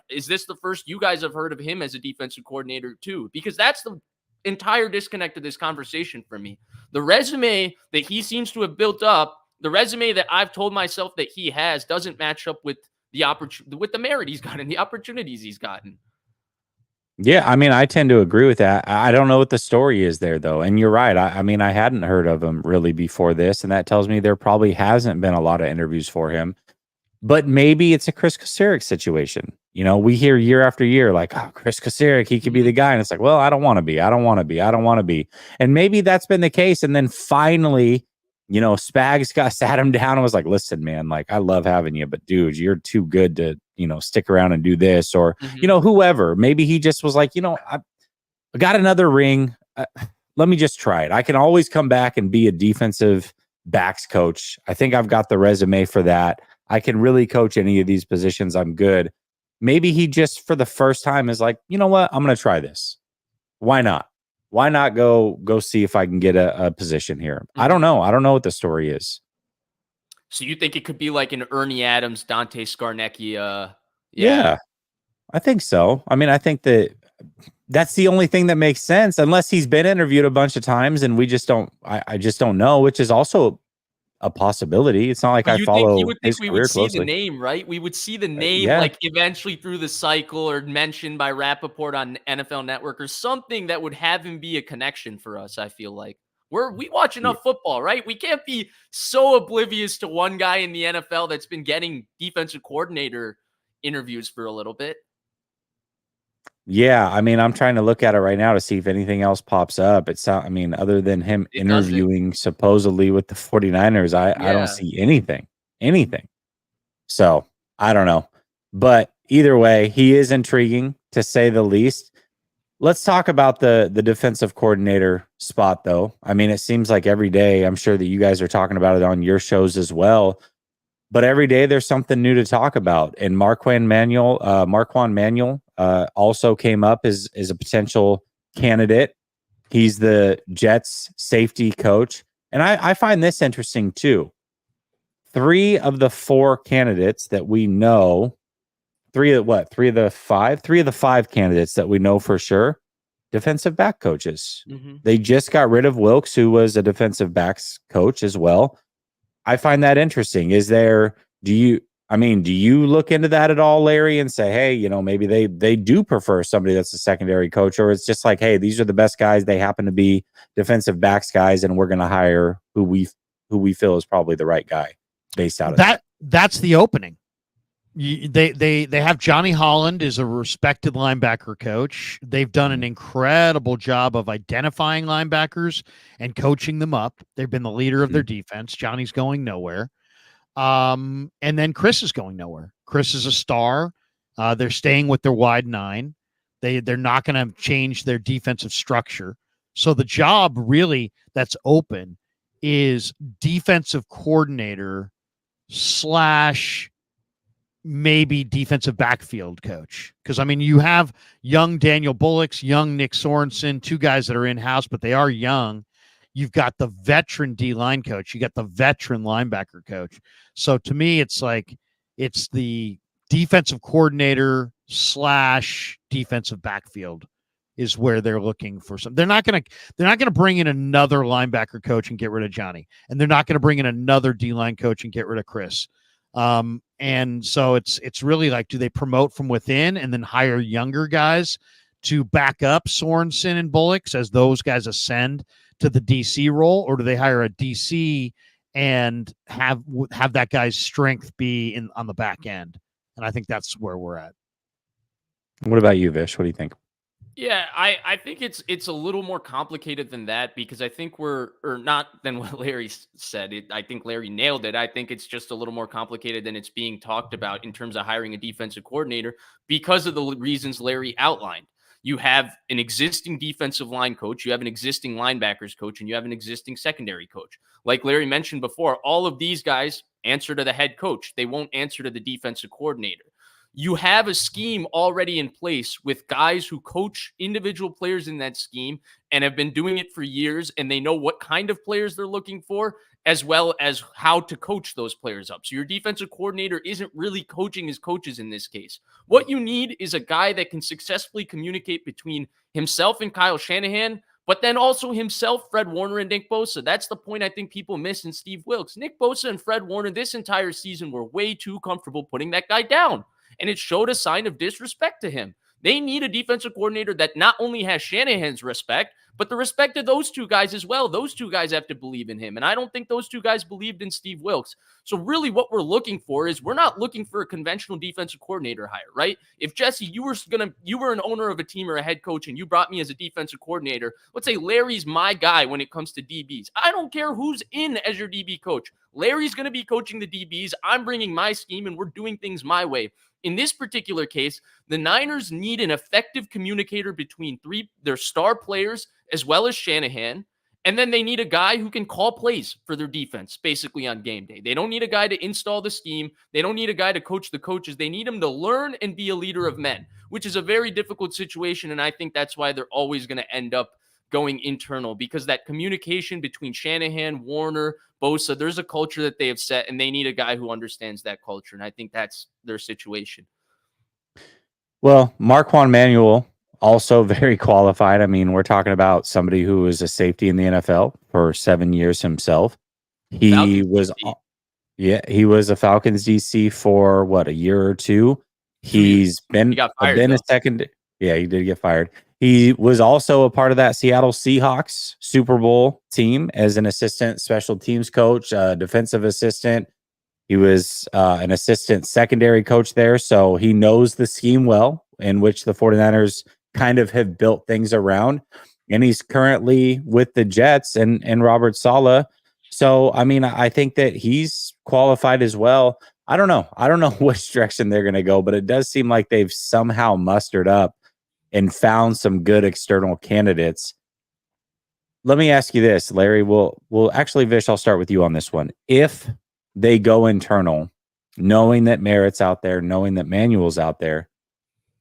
is this the first you guys have heard of him as a defensive coordinator too? Because that's the entire disconnect of this conversation for me. The resume that he seems to have built up, the resume that I've told myself that he has, doesn't match up with the merit he's gotten, the opportunities he's gotten. Yeah, I mean, I tend to agree with that. I don't know what the story is there, though. And you're right. I mean, I hadn't heard of him really before this, and that tells me there probably hasn't been a lot of interviews for him. But maybe it's a Chris Kocurek situation. You know, we hear year after year, like, oh, Chris Kocurek, he could be the guy. And it's like, well, I don't want to be. I don't want to be. I don't want to be. And maybe that's been the case. And then finally, you know, Spags sat him down and was like, listen, man, like, I love having you, but dude, you're too good to, you know, stick around and do this. Or, you know, whoever. Maybe he just was like, you know, I got another ring. Let me just try it. I can always come back and be a defensive backs coach. I think I've got the resume for that. I can really coach any of these positions. I'm good. Maybe he just for the first time is like, you know what? I'm going to try this. Why not? Why not go see if I can get a position here? I don't know. I don't know what the story is. So you think it could be like an Ernie Adams, Dante Scarnecchia? Yeah, I think so. I mean, I think that's the only thing that makes sense, unless he's been interviewed a bunch of times and we just don't. I just don't know, which is also a possibility. It's not like I follow you would think his we career would see closely. the name, right? We would see the name Yeah. like eventually through the cycle or mentioned by Rappaport on NFL Network or something that would have him be a connection for us. I feel like we watch enough football, right? We can't be so oblivious to one guy in the NFL that's been getting defensive coordinator interviews for a little bit. Yeah, I mean, I'm trying to look at it right now to see if anything else pops up. I mean, other than him It doesn't. interviewing supposedly with the 49ers, I don't Yeah. see anything. So I don't know. But either way, he is intriguing to say the least. Let's talk about the defensive coordinator spot, though. I mean, it seems like every day, I'm sure that you guys are talking about it on your shows as well. But every day there's something new to talk about. And Marquand Manuel also came up as a potential candidate. He's the Jets safety coach. And I find this interesting too. 3 of the 4 candidates that we know, 3 of the 5 candidates that we know for sure, defensive back coaches. They just got rid of Wilkes, who was a defensive backs coach as well. I find that interesting. Do you look into that at all, Larry, and say, hey, you know, maybe they do prefer somebody that's a secondary coach, or it's just like, hey, these are the best guys. They happen to be defensive backs guys, and we're going to hire who we feel is probably the right guy based out of that. That's the opening. They have Johnny Holland is a respected linebacker coach. They've done an incredible job of identifying linebackers and coaching them up. They've been the leader of their defense. Johnny's going nowhere. And then Chris is going nowhere. Chris is a star. They're staying with their wide 9. They're not going to change their defensive structure. So the job really that's open is defensive coordinator / maybe defensive backfield coach. Because, I mean, you have young Daniel Bullocks, young Nick Sorensen, 2 guys that are in-house, but they are young. You've got the veteran D-line coach. You got the veteran linebacker coach. So to me, it's like it's the defensive coordinator / defensive backfield is where they're looking for some. They're not going to bring in another linebacker coach and get rid of Johnny, and they're not going to bring in another D-line coach and get rid of Chris. And so it's really like, do they promote from within and then hire younger guys to back up Sorensen and Bullocks as those guys ascend to the DC role, or do they hire a DC and have that guy's strength be on the back end? And I think that's where we're at. What about you, Vish? What do you think? Yeah, I think it's a little more complicated than that, because I think not than what Larry said. I think Larry nailed it. I think it's just a little more complicated than it's being talked about in terms of hiring a defensive coordinator because of the reasons Larry outlined. You have an existing defensive line coach, you have an existing linebackers coach, and you have an existing secondary coach. Like Larry mentioned before, all of these guys answer to the head coach. They won't answer to the defensive coordinator. You have a scheme already in place with guys who coach individual players in that scheme and have been doing it for years, and they know what kind of players they're looking for, as well as how to coach those players up. So your defensive coordinator isn't really coaching his coaches in this case. What you need is a guy that can successfully communicate between himself and Kyle Shanahan, but then also himself, Fred Warner, and Nick Bosa. That's the point I think people miss in Steve Wilkes. Nick Bosa and Fred Warner this entire season were way too comfortable putting that guy down. And it showed a sign of disrespect to him. They need a defensive coordinator that not only has Shanahan's respect, but the respect of those two guys as well. Those two guys have to believe in him. And I don't think those two guys believed in Steve Wilks. So really what we're looking for is we're not looking for a conventional defensive coordinator hire, right? If Jesse, you were an owner of a team or a head coach and you brought me as a defensive coordinator, let's say Larry's my guy when it comes to DBs. I don't care who's in as your DB coach. Larry's going to be coaching the DBs. I'm bringing my scheme and we're doing things my way. In this particular case, the Niners need an effective communicator between their star players as well as Shanahan. And then they need a guy who can call plays for their defense, basically on game day. They don't need a guy to install the scheme. They don't need a guy to coach the coaches. They need him to learn and be a leader of men, which is a very difficult situation. And I think that's why they're always going to end up going internal, because that communication between Shanahan, Warner, Bosa, there's a culture that they have set, and they need a guy who understands that culture. And I think that's their situation. Well, Marquand Manuel, also very qualified. I mean, we're talking about somebody who was a safety in the NFL for 7 years himself. He was a Falcons DC for what, a year or two. He's been a second. Yeah, he did get fired. He was also a part of that Seattle Seahawks Super Bowl team as an assistant special teams coach, defensive assistant. He was an assistant secondary coach there, so he knows the scheme well, in which the 49ers kind of have built things around. And he's currently with the Jets and Robert Saleh. So, I mean, I think that he's qualified as well. I don't know which direction they're going to go, but it does seem like they've somehow mustered up and found some good external candidates. Let me ask you this, Larry. Well, actually, Vish, I'll start with you on this one. If they go internal, knowing that Merritt's out there, knowing that Manuel's out there,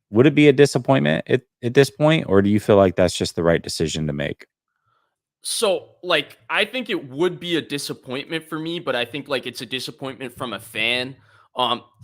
would it be a disappointment at this point, or do you feel like that's just the right decision to make? So, I think it would be a disappointment for me, but I think, it's a disappointment from a fan.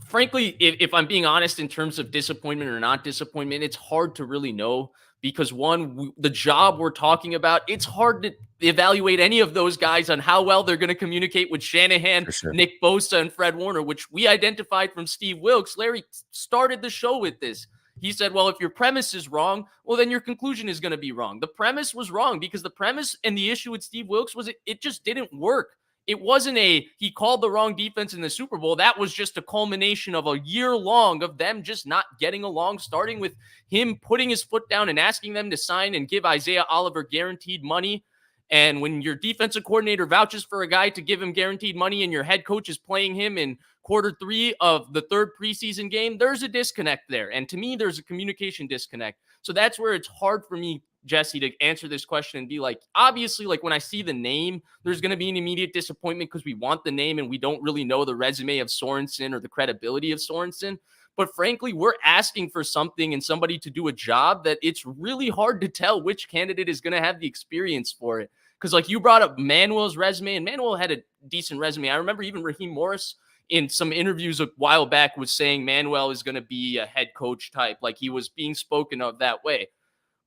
Frankly, if I'm being honest in terms of disappointment or not disappointment, it's hard to really know because the job we're talking about, it's hard to evaluate any of those guys on how well they're going to communicate with Shanahan, sure. Nick Bosa, and Fred Warner, which we identified from Steve Wilks. Larry started the show with this. He said, well, if your premise is wrong, well, then your conclusion is going to be wrong. The premise was wrong because the premise and the issue with Steve Wilks was it just didn't work. It wasn't he called the wrong defense in the Super Bowl. That was just a culmination of a year long of them just not getting along, starting with him putting his foot down and asking them to sign and give Isaiah Oliver guaranteed money. And when your defensive coordinator vouches for a guy to give him guaranteed money and your head coach is playing him in quarter 3 of the third preseason game, there's a disconnect there. And to me, there's a communication disconnect. So that's where it's hard for me, Jesse, to answer this question and be like, obviously, when I see the name, there's going to be an immediate disappointment because we want the name and we don't really know the resume of Sorensen or the credibility of Sorensen. But frankly, we're asking for something and somebody to do a job that it's really hard to tell which candidate is going to have the experience for it. Because you brought up Manuel's resume, and Manuel had a decent resume. I remember even Raheem Morris in some interviews a while back was saying Manuel is going to be a head coach type. He was being spoken of that way.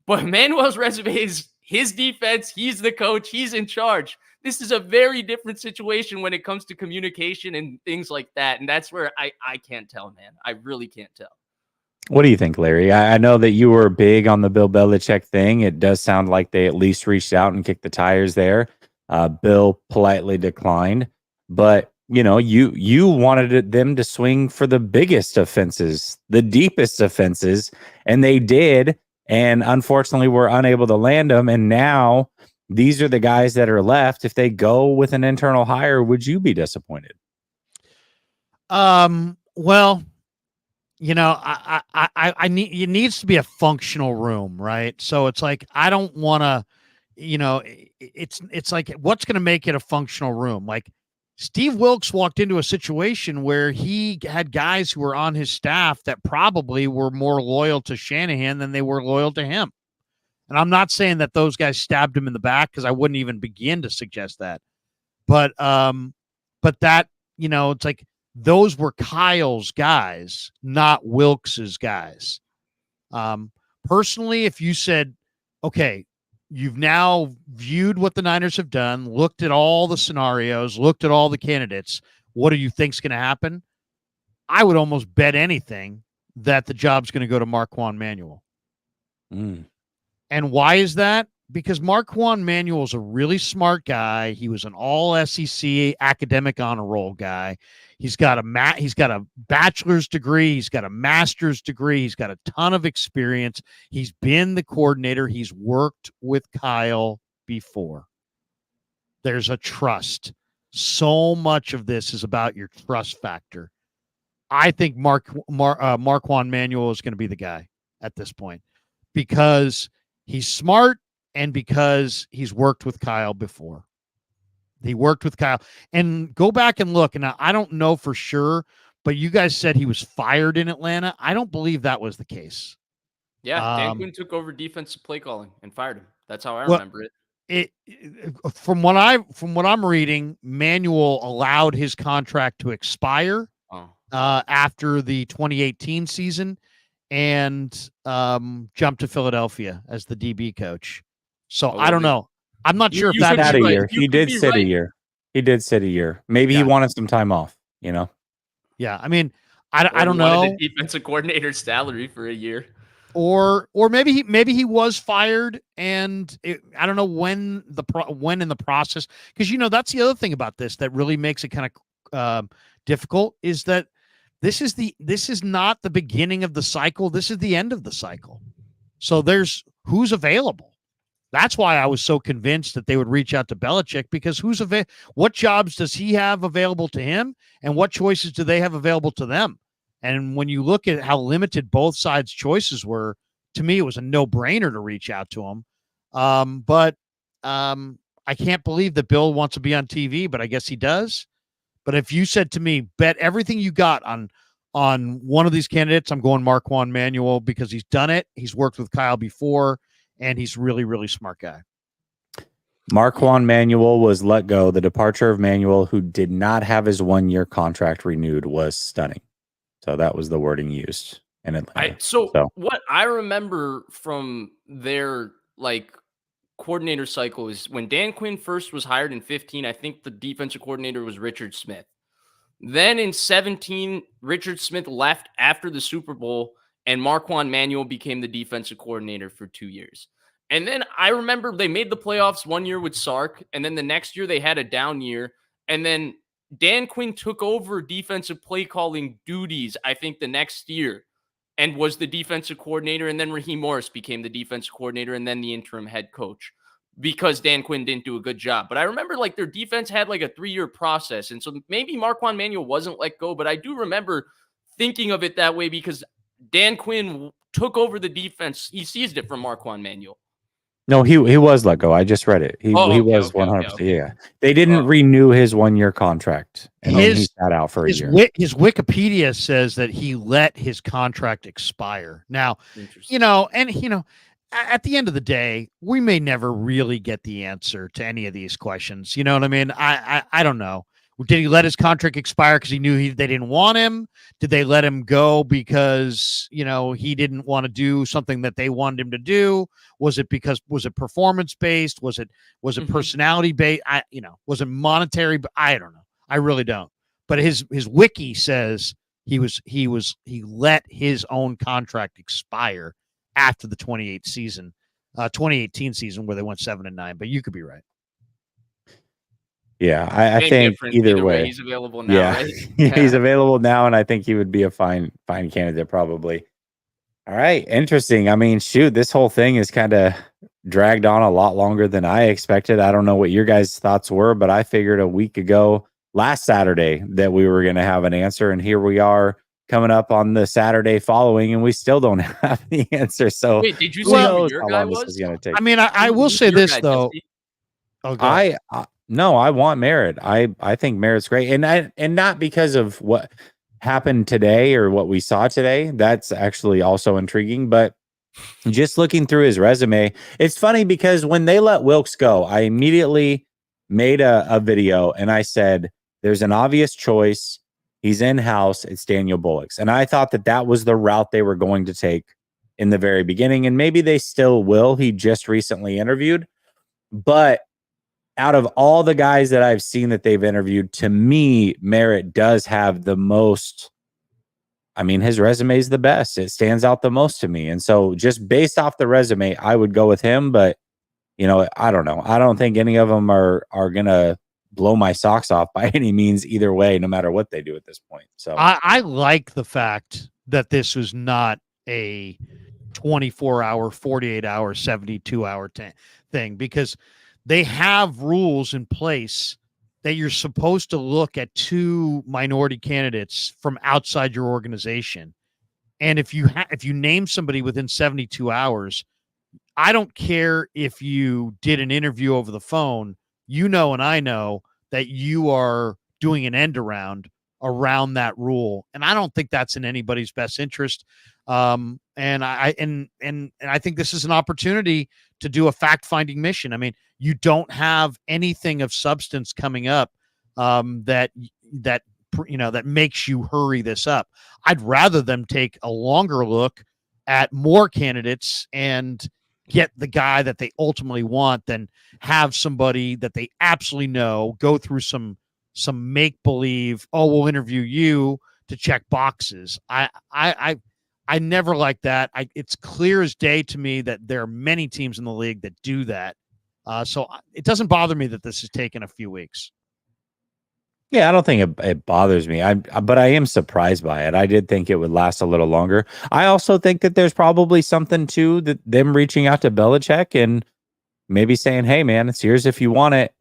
But Manuel's resume is his defense. He's the coach. He's in charge. This is a very different situation when it comes to communication and things like that. And that's where I can't tell, man. I really can't tell. What do you think, Larry? I know that you were big on the Bill Belichick thing. It does sound like they at least reached out and kicked the tires there. Bill politely declined. But, you wanted them to swing for the biggest offenses, the deepest offenses, and they did. And unfortunately, we're unable to land them. And now these are the guys that are left. If they go with an internal hire, would you be disappointed? Well, I need, it needs to be a functional room, right? So it's I don't want to, it's like, what's going to make it a functional room? Steve Wilks walked into a situation where he had guys who were on his staff that probably were more loyal to Shanahan than they were loyal to him. And I'm not saying that those guys stabbed him in the back because I wouldn't even begin to suggest that. But that, it's those were Kyle's guys, not Wilks's guys. Personally, if you said, okay, you've now viewed what the Niners have done, looked at all the scenarios, looked at all the candidates, what do you think's going to happen? I would almost bet anything that the job's going to go to Marquand Manuel. Mm. And why is that? Because Marquand Manuel is a really smart guy. He was an all SEC academic honor roll guy. He's got a bachelor's degree. He's got a master's degree. He's got a ton of experience. He's been the coordinator. He's worked with Kyle before. There's a trust. So much of this is about your trust factor. I think Marquand Manuel is going to be the guy at this point because he's smart and because he's worked with Kyle before. He worked with Kyle. And go back and look. And I don't know for sure, but you guys said he was fired in Atlanta. I don't believe that was the case. Yeah, Dan Quinn took over defensive play calling and fired him. That's how I remember it. From what I'm reading, Manuel allowed his contract to expire after the 2018 season and jumped to Philadelphia as the DB coach. So I don't know. I'm not sure if that's a year. He did sit a year. He did sit a year. Maybe he wanted some time off, you know? Yeah. I mean, I don't know. The defensive coordinator's salary for a year. Or maybe he was fired, and I don't know when in the process, because that's the other thing about this that really makes it kind of difficult is that this is not the beginning of the cycle. This is the end of the cycle. So there's who's available. That's why I was so convinced that they would reach out to Belichick, because what jobs does he have available to him, and what choices do they have available to them? And when you look at how limited both sides' choices were, to me, it was a no-brainer to reach out to him. But I can't believe that Bill wants to be on TV, but I guess he does. But if you said to me, bet everything you got on one of these candidates, I'm going Marquand Manuel because he's done it. He's worked with Kyle before, and he's really, really smart guy. Marquand Manuel was let go. The departure of Manuel, who did not have his 1-year contract renewed, was stunning. So that was the wording used in Atlanta. So what I remember from their coordinator cycle is when Dan Quinn first was hired in 2015, I think the defensive coordinator was Richard Smith. Then in 2017, Richard Smith left after the Super Bowl, and Marquand Manuel became the defensive coordinator for 2 years. And then I remember they made the playoffs 1 year with Sark, and then the next year they had a down year, and then Dan Quinn took over defensive play calling duties, I think, the next year and was the defensive coordinator. And then Raheem Morris became the defensive coordinator and then the interim head coach because Dan Quinn didn't do a good job. But I remember their defense had a 3-year process. And so maybe Marquand Manuel wasn't let go, but I do remember thinking of it that way because Dan Quinn took over the defense. He seized it from Marquand Manuel. No, he was let go. I just read it. He was 100%. Okay. Yeah. They didn't renew his 1-year contract. And he sat out for a year. His Wikipedia says that he let his contract expire. Now, at the end of the day, we may never really get the answer to any of these questions. You know what I mean? I don't know. Did he let his contract expire because he knew they didn't want him? Did they let him go because, he didn't want to do something that they wanted him to do? Was it performance based? Was it personality based? Was it monetary? I don't know. I really don't. But his wiki says he let his own contract expire after the 2018 season where they went 7-9. But you could be right. Yeah, I think either way he's available now. Right? He's available now, and I think he would be a fine candidate probably. All right, interesting. I mean, shoot, this whole thing is kind of dragged on a lot longer than I expected. I don't know what your guys' thoughts were, but I figured a week ago, last Saturday, that we were going to have an answer, and here we are coming up on the Saturday following, and we still don't have the answer. So, wait, did you say who your guy was? This is going to take? I mean, I will say this though. No, I want Merritt. I think Merritt's great, and not because of what happened today or what we saw today. That's actually also intriguing, but just looking through his resume, it's funny because when they let Wilkes go, I immediately made a video and I said, "There's an obvious choice. He's in-house. It's Daniel Bullocks," and I thought that was the route they were going to take in the very beginning, and maybe they still will. He just recently interviewed, but out of all the guys that I've seen that they've interviewed, to me, Merritt does have the most I mean, his resume is the best. It stands out the most to me. And so just based off the resume, I would go with him. But, I don't know. I don't think any of them are going to blow my socks off by any means either way, no matter what they do at this point. So I like the fact that this was not a 24-hour, 48-hour, 72-hour thing, because they have rules in place that you're supposed to look at 2 minority candidates from outside your organization. And if you name somebody within 72 hours, I don't care if you did an interview over the phone, and I know that you are doing an end around that rule. And I don't think that's in anybody's best interest. And I think this is an opportunity to do a fact-finding mission. I mean, you don't have anything of substance coming up that makes you hurry this up. I'd rather them take a longer look at more candidates and get the guy that they ultimately want than have somebody that they absolutely know go through some make-believe, we'll interview you to check boxes. I never like that. It's clear as day to me that there are many teams in the league that do that. So it doesn't bother me that this has taken a few weeks. Yeah, I don't think it bothers me. But I am surprised by it. I did think it would last a little longer. I also think that there's probably something to them reaching out to Belichick and maybe saying, "Hey, man, it's yours if you want it.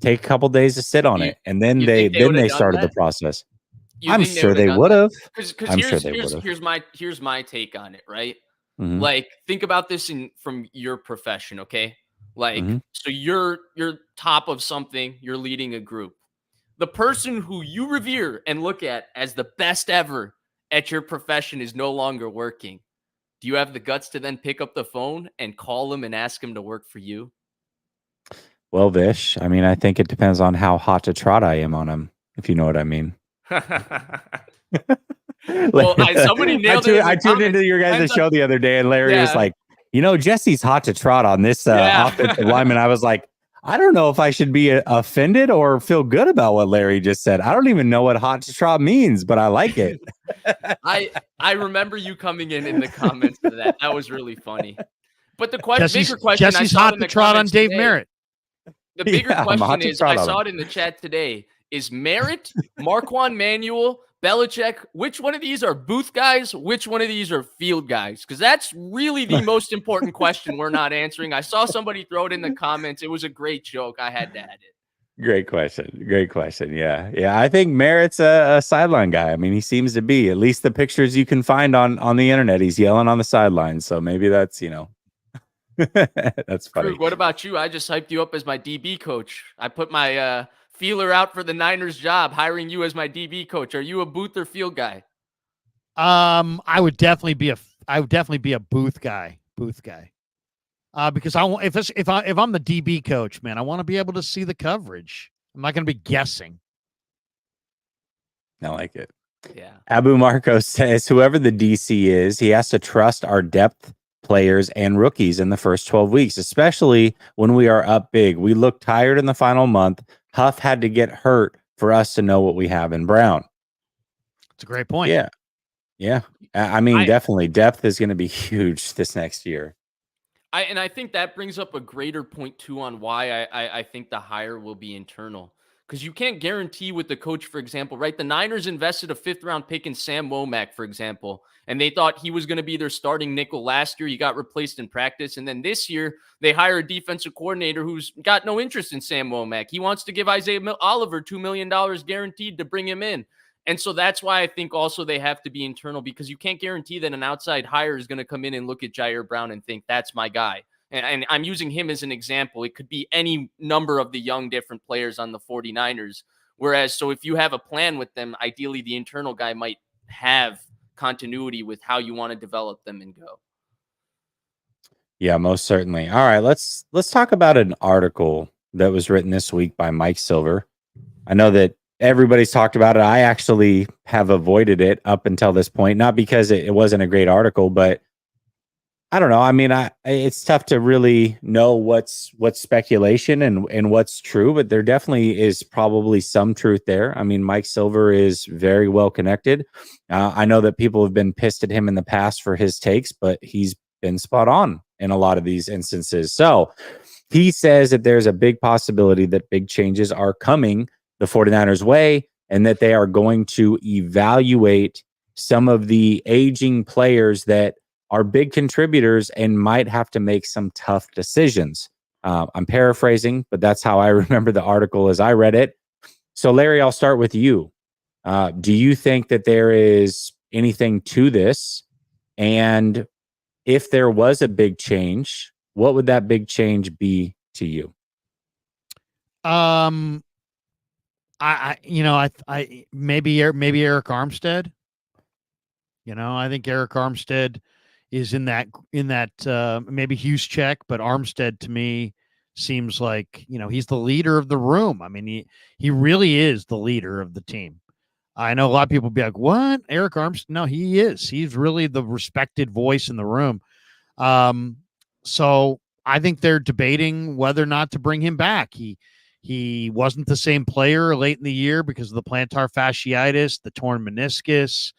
Take a couple days to sit on it," and then they started the process. I'm sure they would have. I'm sure they would have. Here's my take on it. Right, Mhm. like think about this from your profession. Okay, like so you're top of something. You're leading a group. The person who you revere and look at as the best ever at your profession is no longer working. Do you have the guts to then pick up the phone and call him and ask him to work for you? Well, Vish, I mean, I think it depends on how hot to trot I am on him, if you know what I mean. Well, somebody nailed it. I tuned into your guys' show the other day, and Larry was like, Jesse's hot to trot on this offensive lineman. I was like, I don't know if I should be offended or feel good about what Larry just said. I don't even know what hot to trot means, but I like it. I remember you coming in the comments to that. That was really funny. But the bigger question, Jesse's hot to trot on Dave Merritt. The bigger question is, I saw it in the chat today. Is Merritt, Marquand Manuel, Belichick, which one of these are booth guys? Which one of these are field guys? Because that's really the most important question we're not answering. I saw somebody throw it in the comments. It was a great joke. I had to add it. Great question. Yeah. I think Merritt's a sideline guy. I mean, he seems to be. At least the pictures you can find on the internet, he's yelling on the sidelines. So maybe that's, that's funny. Krug, what about you? I just hyped you up as my DB coach. I put my feeler out for the Niners job, hiring you as my DB coach. Are you a booth or field guy? I would definitely be a booth guy. Because if I'm the DB coach, man, I want to be able to see the coverage. I'm not going to be guessing. I like it. Yeah. Abu Marcos says whoever the DC is, he has to trust our depth players and rookies in the first 12 weeks, especially when we are up big. We look tired in the final month. Huff had to get hurt for us to know what we have in Brown. It's a great point. Yeah. I mean, definitely depth is going to be huge this next year. I think that brings up a greater point too on why I think the hire will be internal. Because you can't guarantee with the coach, for example, right? The Niners invested a 5th-round pick in Sam Womack, for example, and they thought he was going to be their starting nickel last year. He got replaced in practice. And then this year, they hire a defensive coordinator who's got no interest in Sam Womack. He wants to give Isaiah Oliver $2 million guaranteed to bring him in. And so that's why I think also they have to be internal, because you can't guarantee that an outside hire is going to come in and look at Jair Brown and think that's my guy. And I'm using him as an example. It could be any number of the young different players on the 49ers. Whereas, so if you have a plan with them, ideally the internal guy might have continuity with how you want to develop them and go. Yeah, most certainly. All right, let's talk about an article that was written this week by Mike Silver. I know that everybody's talked about it. I actually have avoided it up until this point, not because it wasn't a great article, but I don't know. I mean, it's tough to really know what's speculation and what's true, but there definitely is probably some truth there. I mean, Mike Silver is very well connected. I know that people have been pissed at him in the past for his takes, but he's been spot on in a lot of these instances. So he says that there's a big possibility that big changes are coming the 49ers way and that they are going to evaluate some of the aging players that are big contributors and might have to make some tough decisions. I'm paraphrasing, but that's how I remember the article as I read it. So, Larry, I'll start with you. Do you think that there is anything to this? And if there was a big change, what would that big change be to you? I maybe Eric Armstead. I think Eric Armstead is in that maybe Juszczyk, but Armstead to me seems like he's the leader of the room. I mean, he really is the leader of the team. I know a lot of people be like, "What, Eric Armstead?" No, he is. He's really the respected voice in the room. So I think they're debating whether or not to bring him back. He wasn't the same player late in the year because of the plantar fasciitis, the torn meniscus.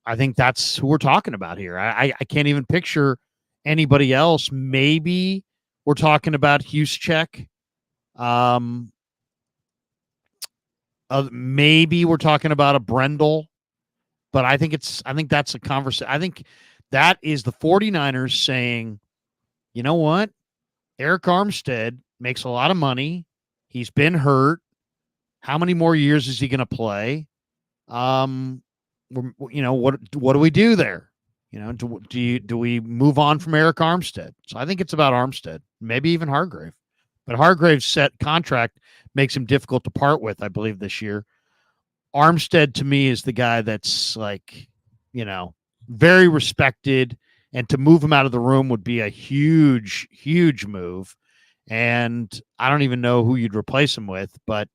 I think that's who we're talking about here. I can't even picture anybody else. Maybe we're talking about Juszczyk. Maybe we're talking about a Brendel, but I think that's a conversation. I think that is the 49ers saying, you know what? Eric Armstead makes a lot of money. He's been hurt. How many more years is he going to play? What do we do there? Do we move on from Eric Armstead? So I think it's about Armstead, maybe even Hargrave. But Hargrave's set contract makes him difficult to part with, I believe, this year. Armstead, to me, is the guy that's like, very respected, and to move him out of the room would be a huge, huge move. And I don't even know who you'd replace him with, but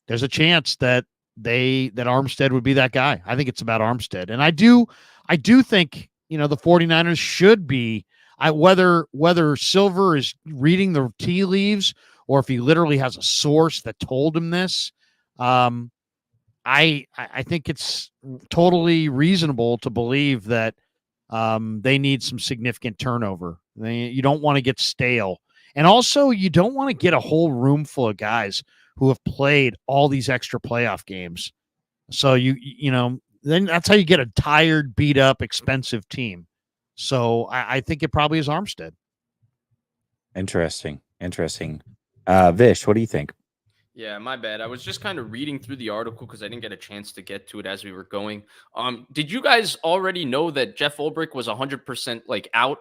there's a chance that Armstead would be that guy. I think it's about Armstead. And I do think, the 49ers should be, whether Silver is reading the tea leaves or if he literally has a source that told him this, I think it's totally reasonable to believe that they need some significant turnover. You don't want to get stale. And also, you don't want to get a whole room full of guys who have played all these extra playoff games. So then that's how you get a tired, beat up, expensive team. So I think it probably is Armstead. Interesting. Vish, what do you think? Yeah, my bad. I was just kind of reading through the article because I didn't get a chance to get to it as we were going. Did you guys already know that Jeff Ulbrich was 100% out?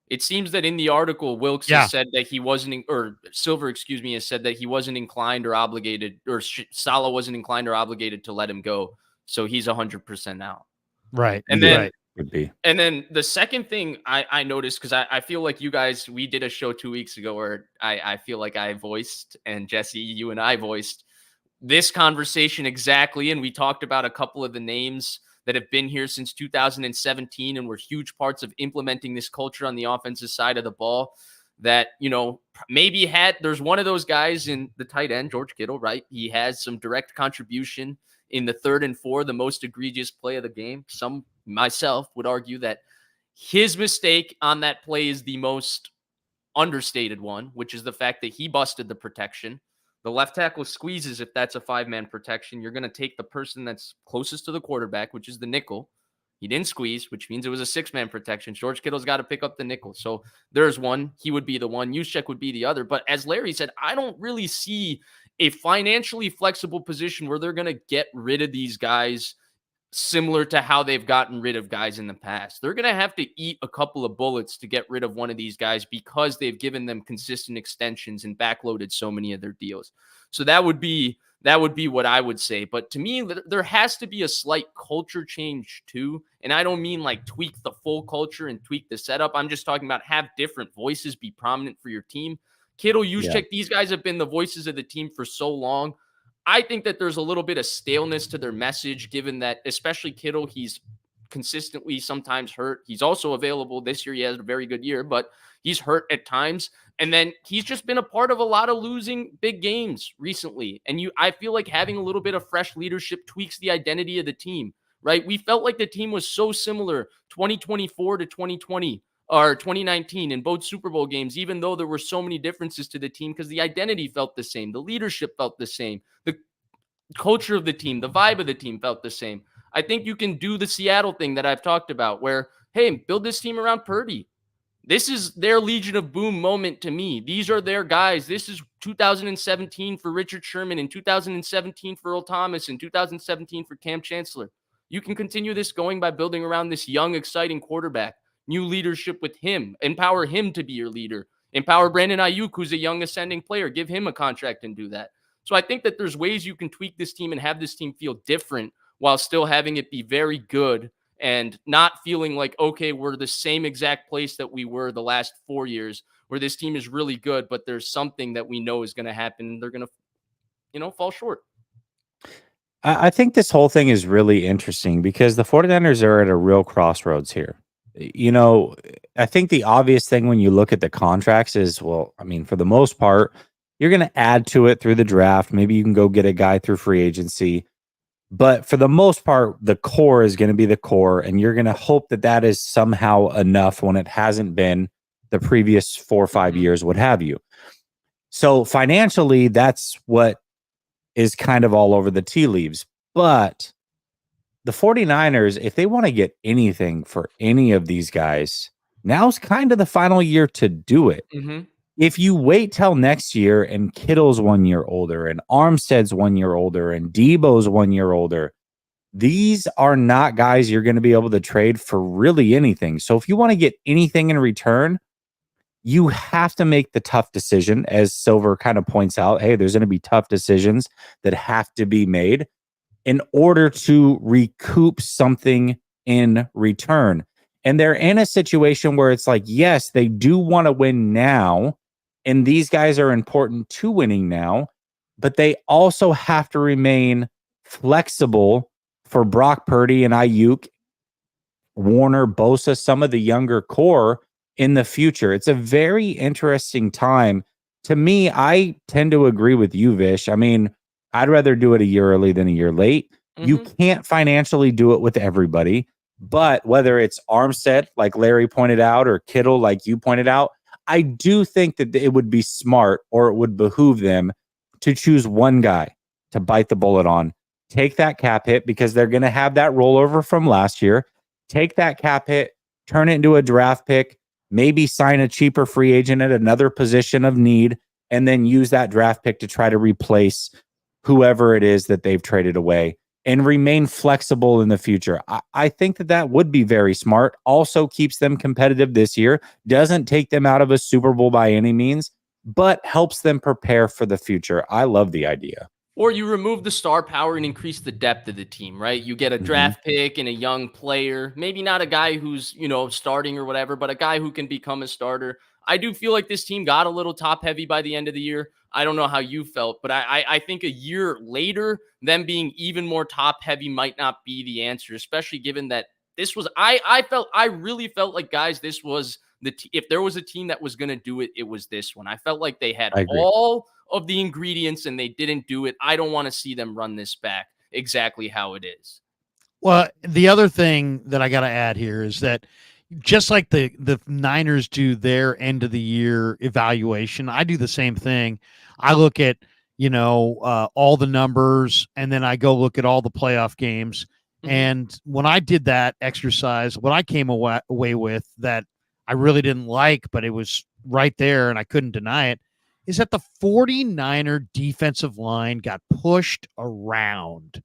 It seems that in the article, Wilkes has said that he wasn't, or Silver, has said that he wasn't inclined or obligated, or Saleh wasn't inclined or obligated to let him go. So he's 100% out. Right. And then, right. Would be. And then the second thing I noticed, because I feel like you guys, we did a show 2 weeks ago where I feel like I voiced, and Jesse, you and I voiced this conversation exactly. And we talked about a couple of the names that have been here since 2017 and were huge parts of implementing this culture on the offensive side of the ball that, maybe there's one of those guys in the tight end, George Kittle, right? He has some direct contribution in the 3rd and 4, the most egregious play of the game. Myself would argue that his mistake on that play is the most understated one, which is the fact that he busted the protection. The left tackle squeezes if that's a 5-man protection. You're going to take the person that's closest to the quarterback, which is the nickel. He didn't squeeze, which means it was a 6-man protection. George Kittle's got to pick up the nickel. So there's one. He would be the one. Juszczyk would be the other. But as Larry said, I don't really see a financially flexible position where they're going to get rid of these guys similar to how they've gotten rid of guys in the past. They're going to have to eat a couple of bullets to get rid of one of these guys because they've given them consistent extensions and backloaded so many of their deals. So that would be what I would say. But to me, there has to be a slight culture change too. And I don't mean tweak the full culture and tweak the setup. I'm just talking about have different voices be prominent for your team. Kittle, Juszczyk, these guys have been the voices of the team for so long. I think that there's a little bit of staleness to their message, given that, especially Kittle, he's consistently sometimes hurt. He's also available this year. He has a very good year, but he's hurt at times. And then he's just been a part of a lot of losing big games recently. And I feel like having a little bit of fresh leadership tweaks the identity of the team, right? We felt like the team was so similar 2024 to 2020 or 2019 in both Super Bowl games, even though there were so many differences to the team because the identity felt the same. The leadership felt the same. The culture of the team, the vibe of the team felt the same. I think you can do the Seattle thing that I've talked about where, hey, build this team around Purdy. This is their Legion of Boom moment to me. These are their guys. This is 2017 for Richard Sherman and 2017 for Earl Thomas and 2017 for Cam Chancellor. You can continue this going by building around this young, exciting quarterback, new leadership with him, empower him to be your leader, empower Brandon Ayuk, who's a young ascending player, give him a contract and do that. So I think that there's ways you can tweak this team and have this team feel different while still having it be very good and not feeling like, okay, we're the same exact place that we were the last 4 years where this team is really good, but there's something that we know is going to happen. They're going to, fall short. I think this whole thing is really interesting because the 49ers are at a real crossroads here. I think the obvious thing when you look at the contracts is, well, I mean, for the most part, you're going to add to it through the draft. Maybe you can go get a guy through free agency. But for the most part, the core is going to be the core, and you're going to hope that that is somehow enough when it hasn't been the previous 4 or 5 years, what have you. So financially, that's what is kind of all over the tea leaves. But the 49ers, if they want to get anything for any of these guys, now's kind of the final year to do it. Mm-hmm. If you wait till next year and Kittle's 1 year older and Armstead's 1 year older and Debo's 1 year older, these are not guys you're going to be able to trade for really anything. So if you want to get anything in return, you have to make the tough decision. As Silver kind of points out, hey, there's going to be tough decisions that have to be made in order to recoup something in return. And they're in a situation where it's like, yes, they do want to win now. And these guys are important to winning now, but they also have to remain flexible for Brock Purdy and Ayuk, Warner, Bosa, some of the younger core in the future. It's a very interesting time. To me, I tend to agree with you, Vish. I mean, I'd rather do it a year early than a year late. Mm-hmm. You can't financially do it with everybody, but whether it's Armstead, like Larry pointed out, or Kittle, like you pointed out, I do think that it would be smart, or it would behoove them to choose one guy to bite the bullet on, take that cap hit because they're going to have that rollover from last year, take that cap hit, turn it into a draft pick, maybe sign a cheaper free agent at another position of need, and then use that draft pick to try to replace whoever it is that they've traded away and remain flexible in the future. I think that would be very smart. Also keeps them competitive this year, doesn't take them out of a Super Bowl by any means, but helps them prepare for the future. I love the idea. Or you remove the star power and increase the depth of the team, right? You get a draft pick and a young player, maybe not a guy who's, starting or whatever, but a guy who can become a starter. I do feel like this team got a little top heavy by the end of the year. I don't know how you felt, but I think a year later, them being even more top heavy might not be the answer, especially given that this was, I really felt like, guys, this was if there was a team that was going to do it, it was this one. I felt like they had all of the ingredients and they didn't do it. I don't want to see them run this back exactly how it is. Well, the other thing that I got to add here is that just like the Niners do their end of the year evaluation, I do the same thing. I look at, all the numbers, and then I go look at all the playoff games. Mm-hmm. And when I did that exercise, what I came away with that I really didn't like, but it was right there and I couldn't deny it, is that the 49er defensive line got pushed around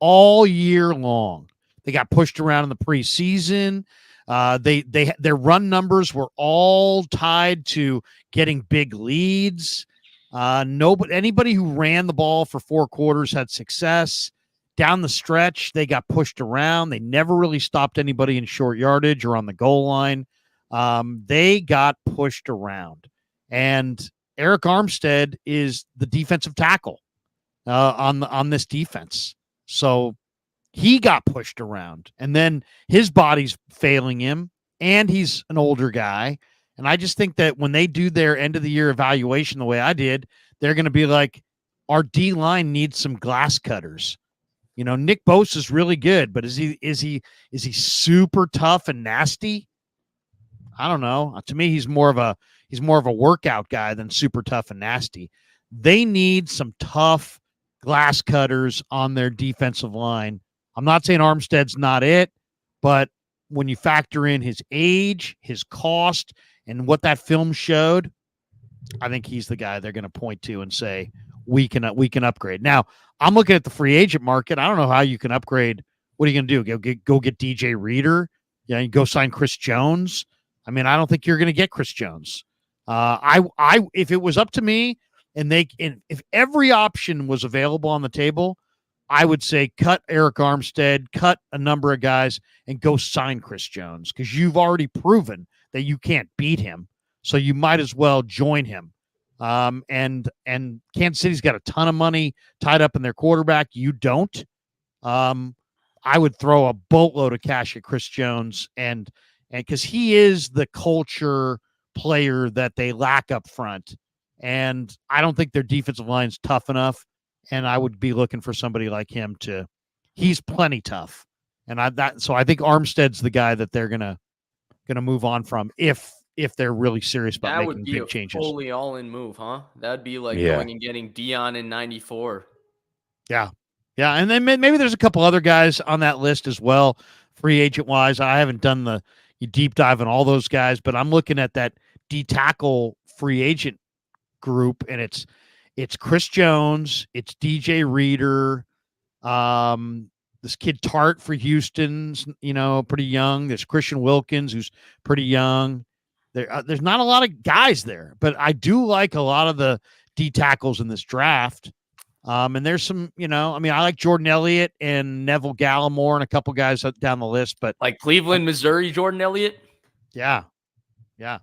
all year long. They got pushed around in the preseason. Their run numbers were all tied to getting big leads. Anybody who ran the ball for 4 quarters had success. Down the stretch, they got pushed around. They never really stopped anybody in short yardage or on the goal line. They got pushed around. And Eric Armstead is the defensive tackle on this defense. So he got pushed around, and then his body's failing him, and he's an older guy. And I just think that when they do their end of the year evaluation the way I did, they're going to be like, our D line needs some glass cutters. Nick Bosa is really good, but is he super tough and nasty? I don't know. To me, he's more of a workout guy than super tough and nasty. They need some tough glass cutters on their defensive line. I'm not saying Armstead's not it, but when you factor in his age, his cost, and what that film showed, I think he's the guy they're going to point to and say, we can upgrade. Now, I'm looking at the free agent market. I don't know how you can upgrade. What are you going to do? Go get DJ Reader? You go sign Chris Jones? I mean, I don't think you're going to get Chris Jones. If it was up to me, and if every option was available on the table, I would say cut Eric Armstead, cut a number of guys, and go sign Chris Jones, because you've already proven that you can't beat him. So you might as well join him. And Kansas City's got a ton of money tied up in their quarterback. You don't. I would throw a boatload of cash at Chris Jones, and because he is the culture player that they lack up front. And I don't think their defensive line's tough enough. And I would be looking for somebody like him he's plenty tough. And so I think Armstead's the guy that they're gonna move on from if they're really serious about making big changes. That would be a fully all-in move, huh? That'd be like going and getting Dion in 94. Yeah. Yeah. And then maybe there's a couple other guys on that list as well, free agent wise. I haven't done the deep dive on all those guys, but I'm looking at that D tackle free agent group, and it's Chris Jones, it's DJ Reader, this kid Tart for Houston's, pretty young. There's Christian Wilkins, who's pretty young. There's not a lot of guys there, but I do like a lot of the D tackles in this draft. And there's some, I like Jordan Elliott and Neville Gallimore and a couple guys down the list, but like Cleveland, Missouri, Jordan Elliott. Yeah. Yeah.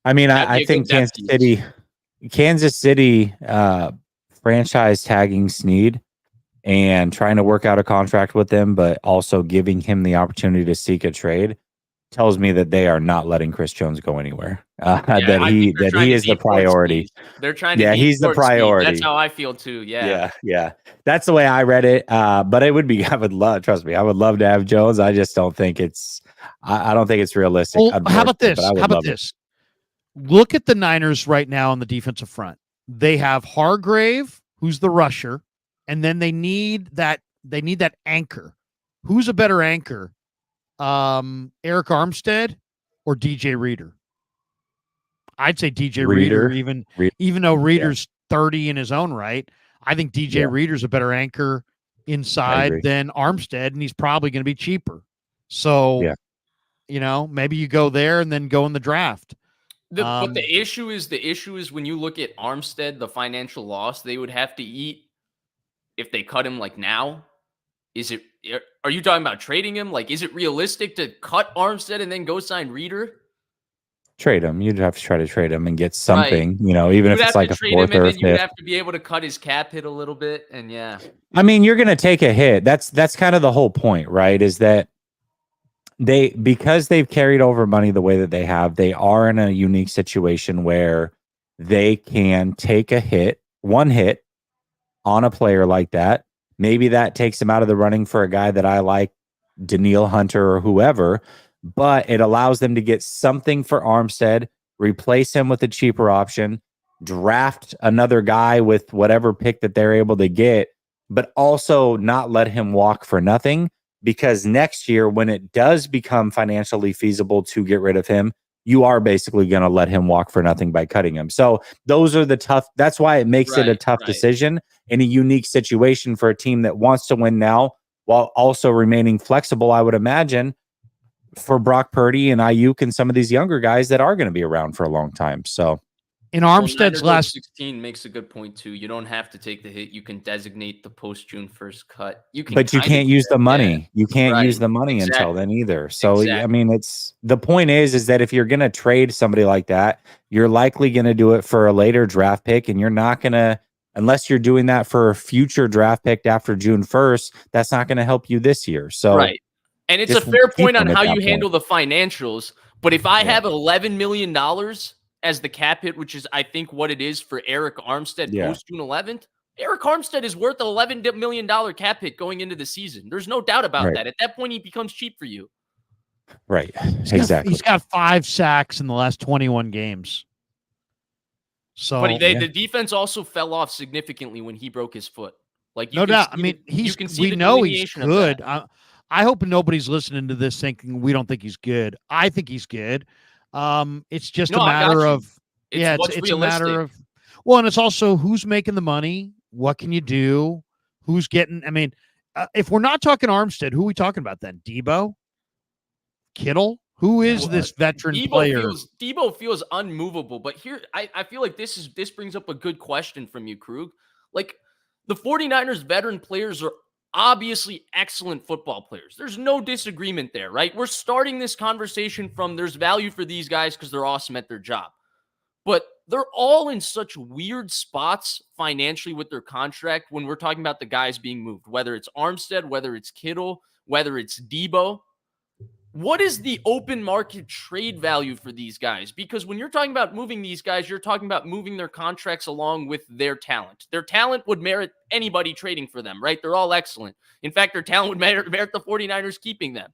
I mean, I think Kansas City franchise tagging Snead and trying to work out a contract with him, but also giving him the opportunity to seek a trade tells me that they are not letting Chris Jones go anywhere. That he is the priority. They're trying to. He's the priority. That's how I feel too. Yeah. That's the way I read it. But it would be. I would love. Trust me, I would love to have Jones. I just don't think it's. I don't think it's realistic. Well, how about this? Look at the Niners right now on the defensive front. They have Hargrave, who's the rusher, and then they need that anchor. Who's a better anchor? Eric Armstead or DJ Reader? I'd say DJ Reader, even though Reader's 30 in his own right. I think DJ Reader's a better anchor inside than Armstead, and he's probably going to be cheaper. So, maybe you go there and then go in the draft. But the issue is when you look at Armstead, the financial loss they would have to eat if they cut him like now. Are you talking about trading him? Like, is it realistic to cut Armstead and then go sign Reader? Trade him. You'd have to try to trade him and get something, even if it's like a fourth or fifth. You'd have to be able to cut his cap hit a little bit. And I mean, you're going to take a hit. That's kind of the whole point, right? Is that because they've carried over money the way that they have, they are in a unique situation where they can take one hit on a player like that. Maybe that takes him out of the running for a guy that I like, Daniil Hunter or whoever, but it allows them to get something for Armstead, replace him with a cheaper option, draft another guy with whatever pick that they're able to get, but also not let him walk for nothing, because next year, when it does become financially feasible to get rid of him, you are basically going to let him walk for nothing by cutting him. So those are that's why it makes it a tough decision in a unique situation for a team that wants to win now while also remaining flexible, I would imagine, for Brock Purdy and Ayuk and some of these younger guys that are going to be around for a long time. So in Armstead's last 16 makes a good point too. You don't have to take the hit. You can designate the post June 1st cut. But you can't use the money. You can't use the money until then either. So I mean, it's the point is that if you're going to trade somebody like that, you're likely going to do it for a later draft pick, and you're not going to unless you're doing that for a future draft pick after June 1st, that's not going to help you this year. So right. And it's a just fair keep point on them at how that you point. handle the financials. But if I Yeah. have $11 million as the cap hit, which is I think what it is for Eric Armstead Yeah. post June 11th, Eric Armstead is worth $11 million cap hit going into the season. There's no doubt about Right. that. At that point, he becomes cheap for you. Right. Exactly. He's got 5 sacks in the last 21 games. So, But the defense also fell off significantly when he broke his foot. Like, no doubt. I mean, we know he's good. I hope nobody's listening to this thinking we don't think he's good. I think he's good. It's just a matter of it's a matter of and it's also who's making the money. What can you do? Who's getting? I mean, if we're not talking Armstead, who are we talking about then? Debo, Kittle. Who is this veteran player? Debo feels unmovable, but here I feel like this brings up a good question from you, Krug. Like, the 49ers veteran players are obviously excellent football players. There's no disagreement there, right? We're starting this conversation from there's value for these guys because they're awesome at their job. But they're all in such weird spots financially with their contract when we're talking about the guys being moved, whether it's Armstead, whether it's Kittle, whether it's Debo. What is the open market trade value for these guys? Because when you're talking about moving these guys, you're talking about moving their contracts along with their talent. Their talent would merit anybody trading for them, right? They're all excellent. In fact, their talent would merit the 49ers keeping them.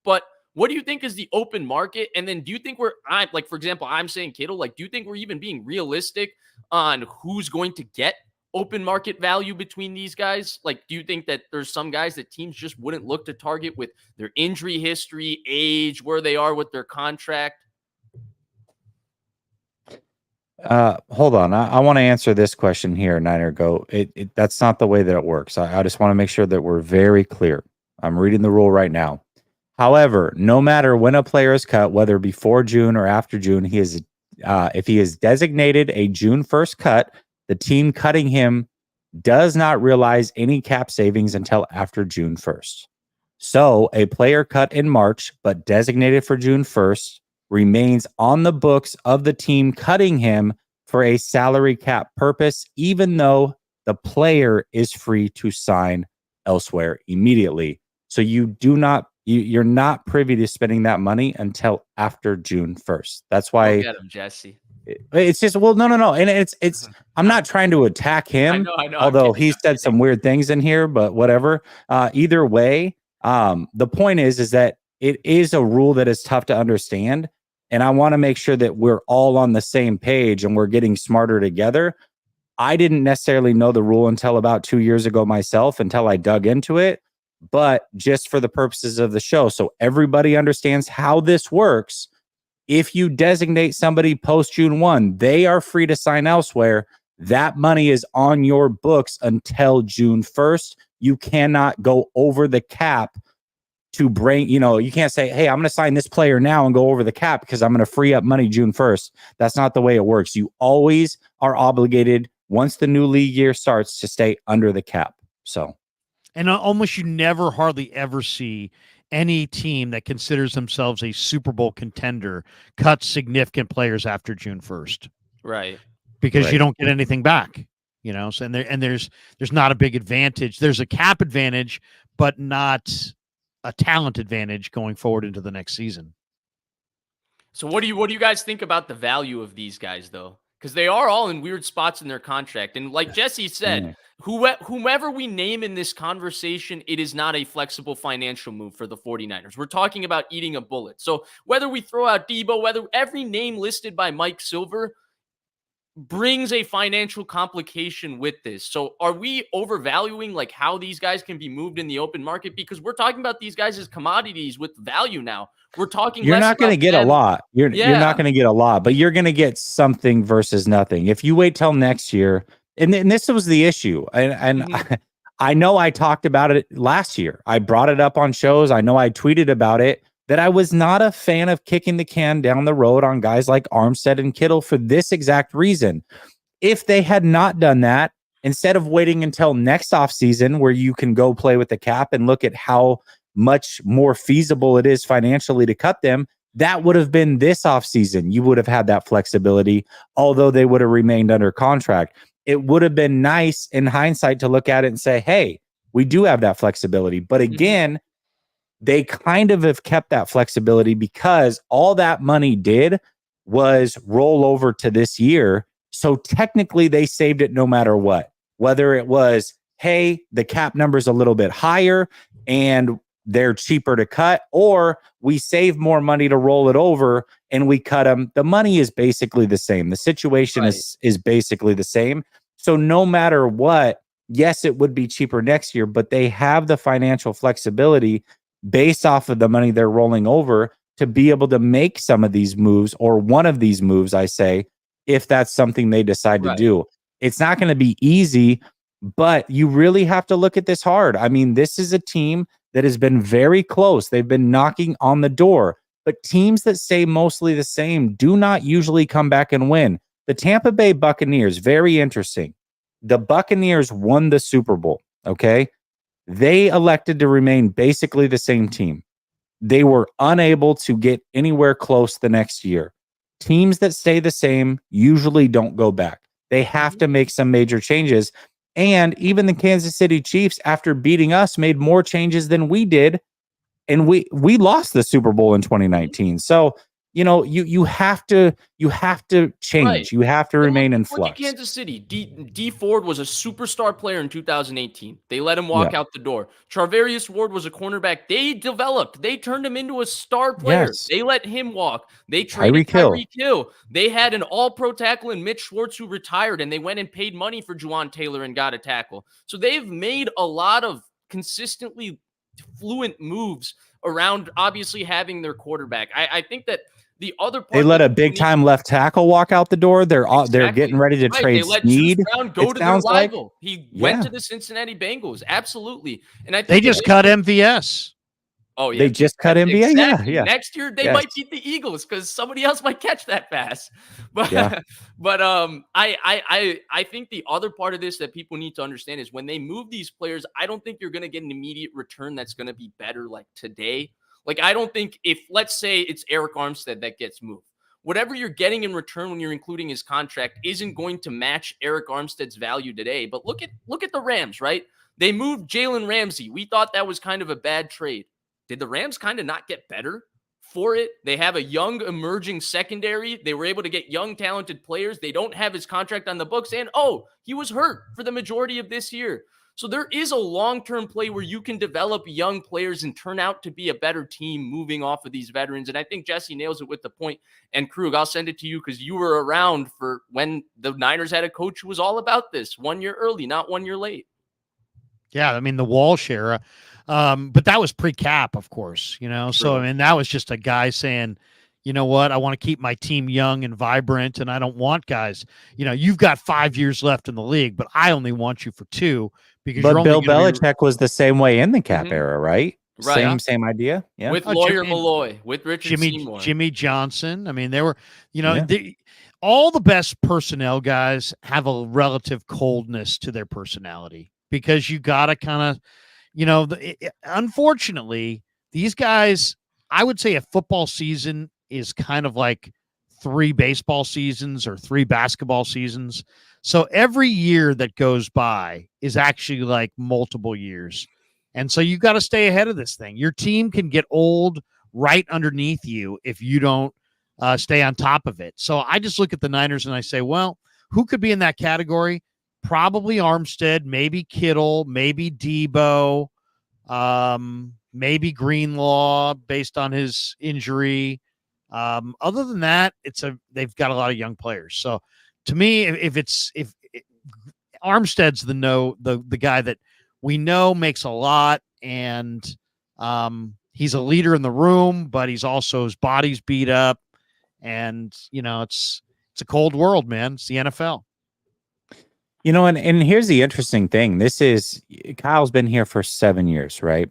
But what do you think is the open market? And then do you think for example, I'm saying Kittle, do you think we're even being realistic on who's going to get open market value between these guys? Do you think that there's some guys that teams just wouldn't look to target with their injury history, age, where they are with their contract? Hold on. I want to answer this question here, Niner Go. That's not the way that it works. I just want to make sure that we're very clear. I'm reading the rule right now. However, no matter when a player is cut, whether before June or after June, if he is designated a June 1st cut, the team cutting him does not realize any cap savings until after June 1st. So a player cut in March but designated for June 1st remains on the books of the team cutting him for a salary cap purpose, even though the player is free to sign elsewhere immediately. So you're not privy to spending that money until after June 1st. That's why. Get him, Jesse. It's just, no. And it's, I'm not trying to attack him, I know, although he said some weird things in here, but whatever. Either way, the point is that it is a rule that is tough to understand. And I want to make sure that we're all on the same page and we're getting smarter together. I didn't necessarily know the rule until about 2 years ago myself, until I dug into it. But just for the purposes of the show, so everybody understands how this works, if you designate somebody post June 1, they are free to sign elsewhere. That money is on your books until June 1st. You cannot go over the cap to bring, you can't say, hey, I'm going to sign this player now and go over the cap because I'm going to free up money June 1st. That's not the way it works. You always are obligated, once the new league year starts, to stay under the cap. So. And almost you never hardly ever see any team that considers themselves a Super Bowl contender cut significant players after June 1st. Right. Because you don't get anything back, So there's not a big advantage. There's a cap advantage, but not a talent advantage going forward into the next season. So what do you guys think about the value of these guys though? Because they are all in weird spots in their contract. And like Jesse said, whomever we name in this conversation, it is not a flexible financial move for the 49ers. We're talking about eating a bullet. So whether we throw out Debo, whether every name listed by Mike Silver brings a financial complication with this. So are we overvaluing how these guys can be moved in the open market? Because we're talking about these guys as commodities with value now. We're talking. You're not going to get a lot. You're not going to get a lot, but you're going to get something versus nothing. If you wait till next year, and this was the issue, and I know I talked about it last year. I brought it up on shows. I know I tweeted about it, that I was not a fan of kicking the can down the road on guys like Armstead and Kittle for this exact reason. If they had not done that, instead of waiting until next offseason where you can go play with the cap and look at how much more feasible it is financially to cut them, that would have been this offseason. You would have had that flexibility, although they would have remained under contract. it would have been nice in hindsight to look at it and say, hey, we do have that flexibility. But again, they kind of have kept that flexibility because all that money did was roll over to this year. So technically they saved it no matter what, whether it was, hey, the cap number's a little bit higher and they're cheaper to cut, or we save more money to roll it over and we cut them. The money is basically the same. The situation is basically the same. So no matter what, yes, it would be cheaper next year, but they have the financial flexibility based off of the money they're rolling over to be able to make some of these moves, or one of these moves, I say, if that's something they decide to do. It's not going to be easy, but you really have to look at this hard. I mean, this is a team that has been very close. They've been knocking on the door, but teams that stay mostly the same do not usually come back and win. The Tampa Bay Buccaneers, very interesting. The Buccaneers won the Super Bowl, okay? They elected to remain basically the same team. They were unable to get anywhere close the next year. Teams that stay the same usually don't go back. They have to make some major changes. And even the Kansas City Chiefs, after beating us, made more changes than we did. And we lost the Super Bowl in 2019. So, you know, you have to change. Right. You have to remain in flux. Look at Kansas City. D Ford was a superstar player in 2018. They let him walk out the door. Charvarius Ward was a cornerback. They developed. They turned him into a star player. Yes. They let him walk. They traded Tyreek Hill. They had an all-pro tackle in Mitch Schwartz who retired, and they went and paid money for Juwan Taylor and got a tackle. So they've made a lot of consistently fluent moves around obviously having their quarterback. I think that the other part, they let a big time left tackle walk out the door. They're getting ready to trade They let Snead. Juice Brown go to their rival. He went to the Cincinnati Bengals. Absolutely. And I think they just cut MVS. Oh, yeah. They just cut MVS. Exactly. Yeah. Next year, they might beat the Eagles because somebody else might catch that pass. But, I think the other part of this that people need to understand is when they move these players, I don't think you're going to get an immediate return that's going to be better like today. Like, I don't think if, let's say it's Eric Armstead that gets moved, whatever you're getting in return when you're including his contract isn't going to match Eric Armstead's value today. But look at the Rams, right? They moved Jalen Ramsey. We thought that was kind of a bad trade. Did the Rams kind of not get better for it? They have a young emerging secondary. They were able to get young talented players. They don't have his contract on the books. And, he was hurt for the majority of this year. So there is a long-term play where you can develop young players and turn out to be a better team moving off of these veterans. And I think Jesse nails it with the point. And Krug, I'll send it to you because you were around for when the Niners had a coach who was all about this 1 year early, not 1 year late. Yeah, I mean, the Walsh era. But that was pre-cap, of course, you know. So, I mean, that was just a guy saying, you know what, I want to keep my team young and vibrant, and I don't want guys, you know, you've got 5 years left in the league, but I only want you for 2 because but Bill Belichick was the same way in the cap era, right? Right. Same idea. Yeah. With Lawyer Malloy, with Richard Seymour. Jimmy Johnson. I mean, they were, you know, all the best personnel guys have a relative coldness to their personality because you got to kind of, you know, unfortunately, these guys, I would say a football season is kind of like 3 baseball seasons or 3 basketball seasons. So every year that goes by is actually like multiple years. And so you got to stay ahead of this thing. Your team can get old right underneath you if you don't stay on top of it. So I just look at the Niners and I say, well, who could be in that category? Probably Armstead, maybe Kittle, maybe Debo, maybe Greenlaw based on his injury. Other than that, they've got a lot of young players. So to me, if Armstead's the guy that we know makes a lot, and he's a leader in the room, but he's also, his body's beat up, and you know it's a cold world, man. It's the NFL. You know, and here's the interesting thing. Kyle's been here for 7 years, right?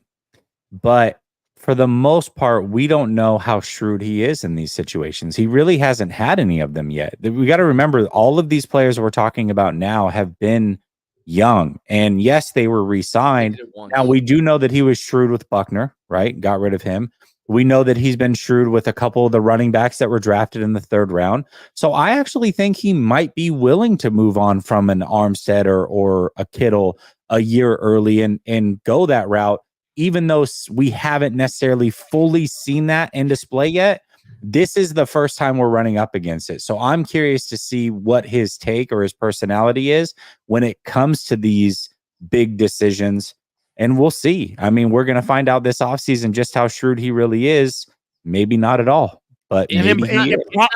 But for the most part, we don't know how shrewd he is in these situations. He really hasn't had any of them yet. We got to remember, all of these players we're talking about now have been young. And yes, they were re-signed. Now, we do know that he was shrewd with Buckner, right? Got rid of him. We know that he's been shrewd with a couple of the running backs that were drafted in the 3rd round. So I actually think he might be willing to move on from an Armstead or a Kittle a year early and go that route, even though we haven't necessarily fully seen that in display yet. This is the first time we're running up against it. So I'm curious to see what his take or his personality is when it comes to these big decisions. And we'll see. I mean, we're going to find out this offseason just how shrewd he really is. Maybe not at all, but And maybe it- he is.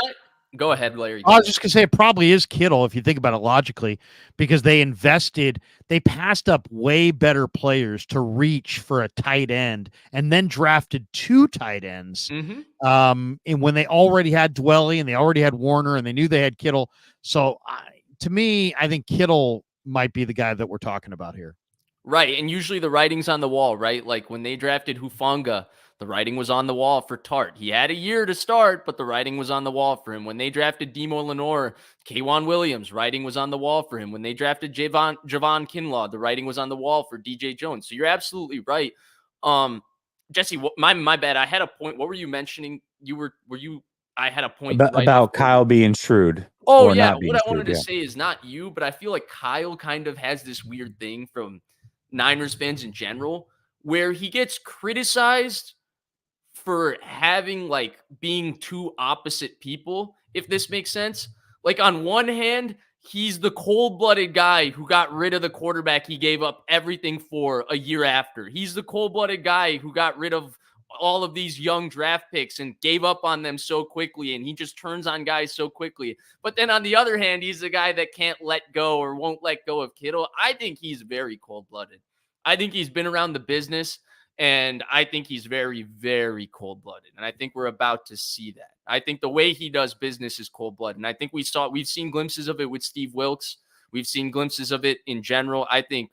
Go ahead, Larry. I was just going to say it probably is Kittle if you think about it logically, because they passed up way better players to reach for a tight end and then drafted 2 tight ends. And when they already had Dwelly and they already had Warner and they knew they had Kittle. So to me, I think Kittle might be the guy that we're talking about here. Right. And usually the writing's on the wall, right? Like when they drafted Hufanga, the writing was on the wall for Tart. He had a year to start, but the writing was on the wall for him. When they drafted Demo Lenore, K'Wan Williams, writing was on the wall for him. When they drafted Javon Kinlaw, the writing was on the wall for DJ Jones. So you're absolutely right. Jesse, my bad. I had a point. What were you mentioning? I had a point about Kyle being shrewd. Oh, or yeah. not being What I shrewd, wanted to say is not you, but I feel like Kyle kind of has this weird thing from Niners fans in general, where he gets criticized for having being two opposite people, if this makes sense. Like on one hand, he's the cold-blooded guy who got rid of the quarterback he gave up everything for a year after. He's the cold-blooded guy who got rid of all of these young draft picks and gave up on them so quickly, and he just turns on guys so quickly. But then on the other hand, he's the guy that can't let go or won't let go of Kittle. I think he's very cold-blooded. I think he's been around the business, and I think he's very, very cold-blooded. And I think we're about to see that. I think the way he does business is cold-blooded. And I think we've seen glimpses of it with Steve Wilks. We've seen glimpses of it in general. I think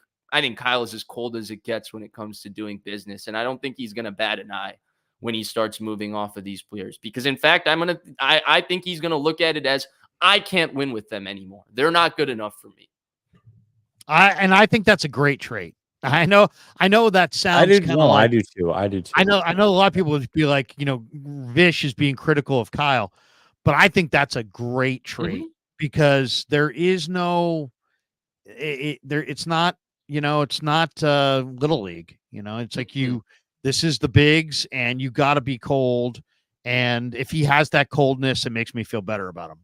Kyle is as cold as it gets when it comes to doing business. And I don't think he's going to bat an eye when he starts moving off of these players. Because in fact, I think he's going to look at it as, I can't win with them anymore. They're not good enough for me. I think that's a great trait. I know that sounds kind of like, I do too. I know a lot of people would be like, Vish is being critical of Kyle, but I think that's a great trait because there is no, it's not little league, it's like this is the bigs and you got to be cold. And if he has that coldness, it makes me feel better about him.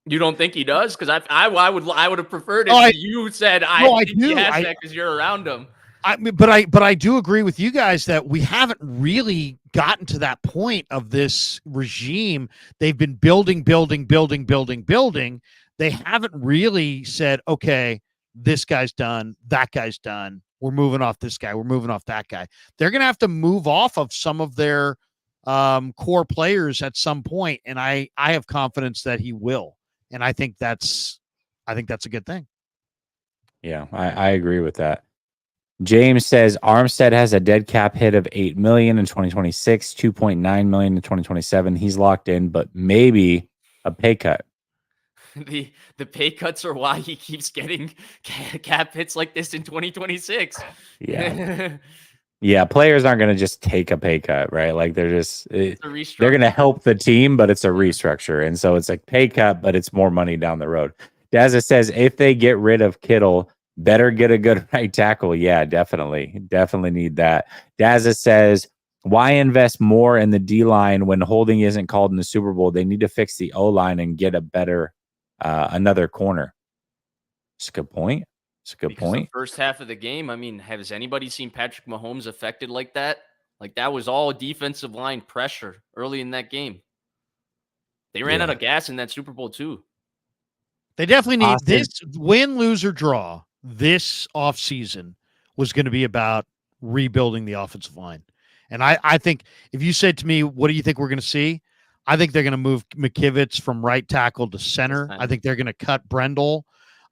You don't think he does? Because I would have preferred if you said I think he has that because you're around him. But I do agree with you guys that we haven't really gotten to that point of this regime. They've been building. They haven't really said, okay, this guy's done, that guy's done. We're moving off this guy. We're moving off that guy. They're going to have to move off of some of their core players at some point, and I have confidence that he will. And I think that's a good thing. Yeah, I agree with that. James says Armstead has a dead cap hit of $8 million in 2026, $2.9 million in 2027. He's locked in, but maybe a pay cut. The pay cuts are why he keeps getting cap hits like this in 2026. Yeah. Yeah, players aren't going to just take a pay cut, right? Like they're going to help the team, but it's a restructure. And so it's like pay cut, but it's more money down the road. Dazza says if they get rid of Kittle, better get a good right tackle. Yeah, definitely. Definitely need that. Dazza says, why invest more in the D-line when holding isn't called in the Super Bowl? They need to fix the O-line and get a better, another corner. It's a good point. It's a good point. The first half of the game, I mean, has anybody seen Patrick Mahomes affected like that? Like that was all defensive line pressure early in that game. They ran out of gas in that Super Bowl too. They definitely need this win, lose, or draw. This offseason was going to be about rebuilding the offensive line. And I think if you said to me, what do you think we're going to see? I think they're going to move McKivitz from right tackle to center. I think they're going to cut Brendel.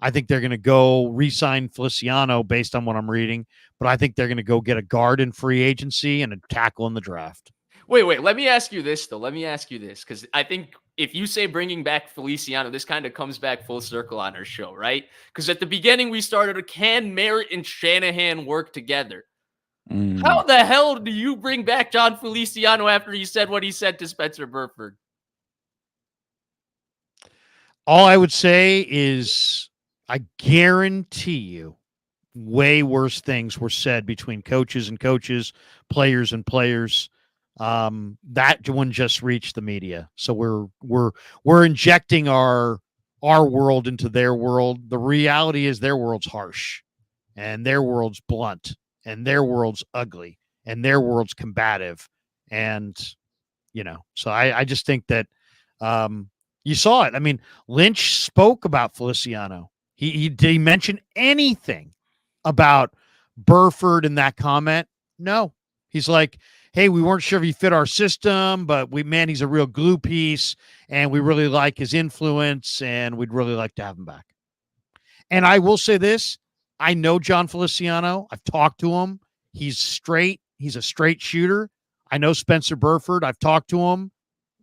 I think they're going to go re-sign Feliciano based on what I'm reading. But I think they're going to go get a guard in free agency and a tackle in the draft. Wait. Let me ask you this, though. Because I think if you say bringing back Feliciano, this kind of comes back full circle on our show, right? Because at the beginning, we started, can Merritt and Shanahan work together? How the hell do you bring back John Feliciano after he said what he said to Spencer Burford? All I would say is I guarantee you way worse things were said between coaches and coaches, players and players. That one just reached the media. So we're injecting our world into their world. The reality is their world's harsh and their world's blunt and their world's ugly and their world's combative. And, so I just think that you saw it. I mean, Lynch spoke about Feliciano. Did he mention anything about Burford in that comment? No. He's like, hey, we weren't sure if he fit our system, but he's a real glue piece, and we really like his influence, and we'd really like to have him back. And I will say this. I know John Feliciano. I've talked to him. He's straight. He's a straight shooter. I know Spencer Burford. I've talked to him.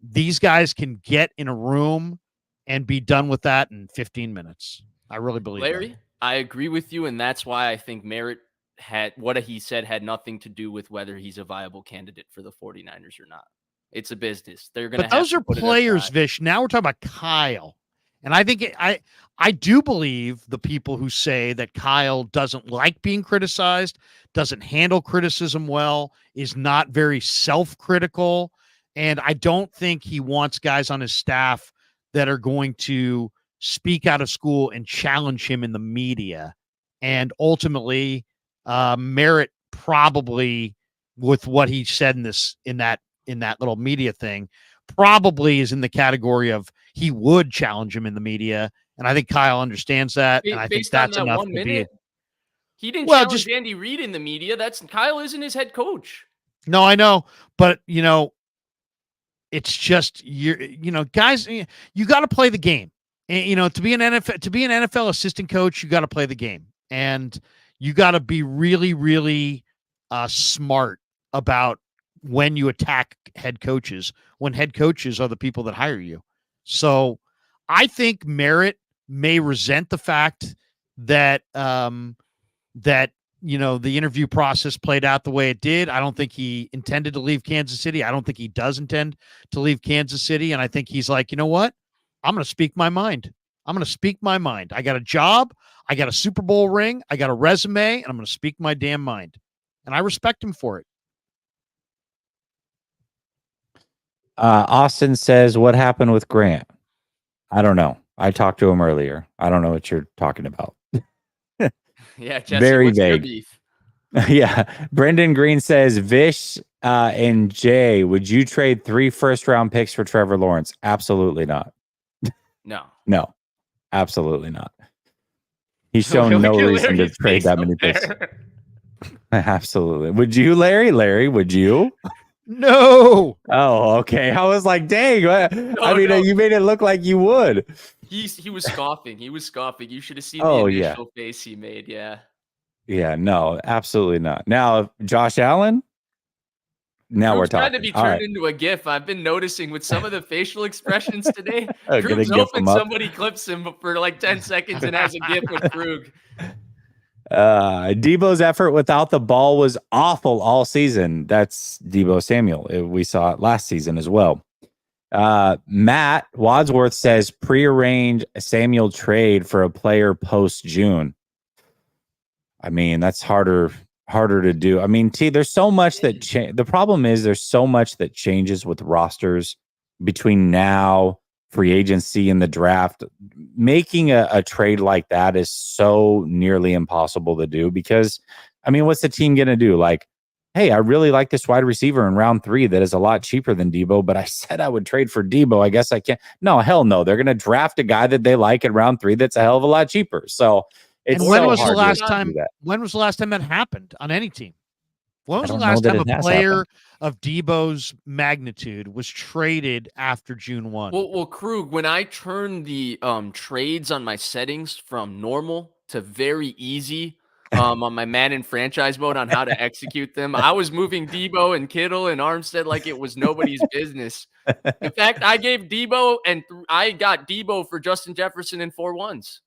These guys can get in a room and be done with that in 15 minutes. I really believe Larry, that. I agree with you, and that's why I think Merritt had what he said had nothing to do with whether he's a viable candidate for the 49ers or not. It's a business. They're going to But have those to are put it players, aside. Vish. Now we're talking about Kyle. And I think I do believe the people who say that Kyle doesn't like being criticized, doesn't handle criticism well, is not very self-critical. And I don't think he wants guys on his staff that are going to speak out of school and challenge him in the media. And ultimately, Merritt probably, with what he said in that little media thing, probably is in the category of he would challenge him in the media. And I think Kyle understands that. And I think Based on that's that enough 1 to minute, be. he didn't Well, challenge Andy Reid in the media. Kyle isn't his head coach. No, I know. But, it's just, guys, you got to play the game. And, to be an NFL assistant coach, you got to play the game. And you got to be really, really smart about when you attack head coaches, when head coaches are the people that hire you. So I think Merritt may resent the fact that the interview process played out the way it did. I don't think he intended to leave Kansas City. I don't think he does intend to leave Kansas City. And I think he's like, you know what? I'm going to speak my mind. I'm going to speak my mind. I got a job. I got a Super Bowl ring. I got a resume, and I'm going to speak my damn mind. And I respect him for it. Austin says, what happened with Grant? I don't know. I talked to him earlier. I don't know what you're talking about. Yeah, Jesse, Very what's your vague. beef? Yeah. Brendan Green says, Vish and Jay, would you trade 3 first-round picks for Trevor Lawrence? Absolutely not. No. No, absolutely not. He's shown no reason to trade that many picks. Absolutely. Would you, Larry? Larry, would you? No. Oh, okay. I was like, dang. No. You made it look like you would. He was scoffing. He was scoffing. You should have seen Oh, the yeah. initial face he made. Yeah. Yeah, no, absolutely not. Now, Josh Allen. Now Krug's we're talking. trying to be All turned right. into a GIF. I've been noticing with some of the facial expressions today. Gonna Krug's GIF hoping him up. somebody clips him for like 10 seconds and has a GIF with Krug. Debo's effort without the ball was awful all season. That's Debo Samuel. We saw it last season as well. Matt Wadsworth says prearrange a Samuel trade for a player post June. I mean, that's harder to do. I mean, there's so much that the problem is there's so much that changes with rosters between now, free agency, and the draft. Making a trade like that is so nearly impossible to do because, I mean, what's the team going to do? Like, hey, I really like this wide receiver in round 3 that is a lot cheaper than Debo, but I said I would trade for Debo. I guess I can't. No, hell no. They're going to draft a guy that they like in round 3 that's a hell of a lot cheaper. So it's when so was the hard last to time? do that. When was the last time that happened on any team? When was I the don't know last that time it a has player happened. of Debo's magnitude was traded after June 1? Well, Krug, when I turned the trades on my settings from normal to very easy on my Madden franchise mode on how to execute them, I was moving Debo and Kittle and Armstead like it was nobody's business. In fact, I gave Debo I got Debo for Justin Jefferson in 4 1s.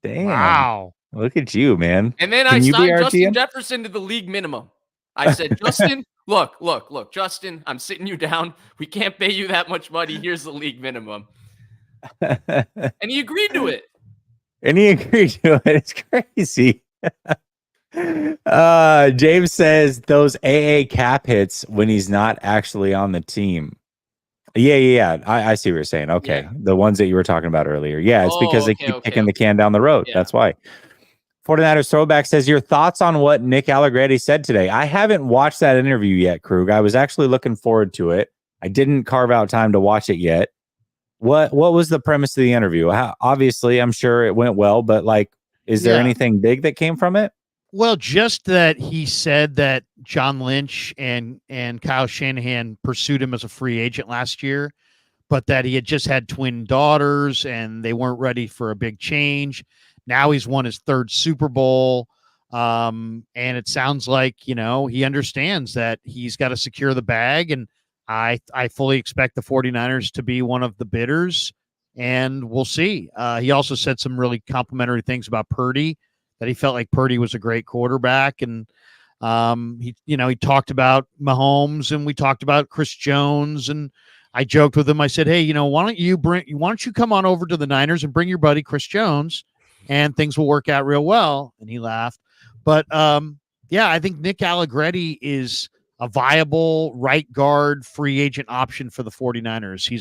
Damn. Wow. Look at you, man. And then Can I you be signed our Justin GM? Jefferson to the league minimum. I said, Justin, look, Justin, I'm sitting you down. We can't pay you that much money. Here's the league minimum. And he agreed to it. And he agreed to it. It's crazy. James says those AA cap hits when he's not actually on the team. Yeah. I see what you're saying. Okay. Yeah. The ones that you were talking about earlier. Yeah, it's because they keep kicking the can down the road. Yeah. That's why. 49ers throwback says your thoughts on what Nick Allegretti said today. I haven't watched that interview yet, Krug. I was actually looking forward to it. I didn't carve out time to watch it yet. What was the premise of the interview? Obviously, I'm sure it went well, but like, is there anything big that came from it? Well, just that he said that John Lynch and Kyle Shanahan pursued him as a free agent last year, but that he had just had twin daughters and they weren't ready for a big change. Now he's won his third Super Bowl. And it sounds like, he understands that he's got to secure the bag. And I fully expect the 49ers to be one of the bidders, and we'll see. He also said some really complimentary things about Purdy, that he felt like Purdy was a great quarterback. And he talked about Mahomes, and we talked about Chris Jones, and I joked with him. I said, hey, why don't you come on over to the Niners and bring your buddy Chris Jones, and things will work out real well. And he laughed. But I think Nick Allegretti is a viable right guard free agent option for the 49ers. He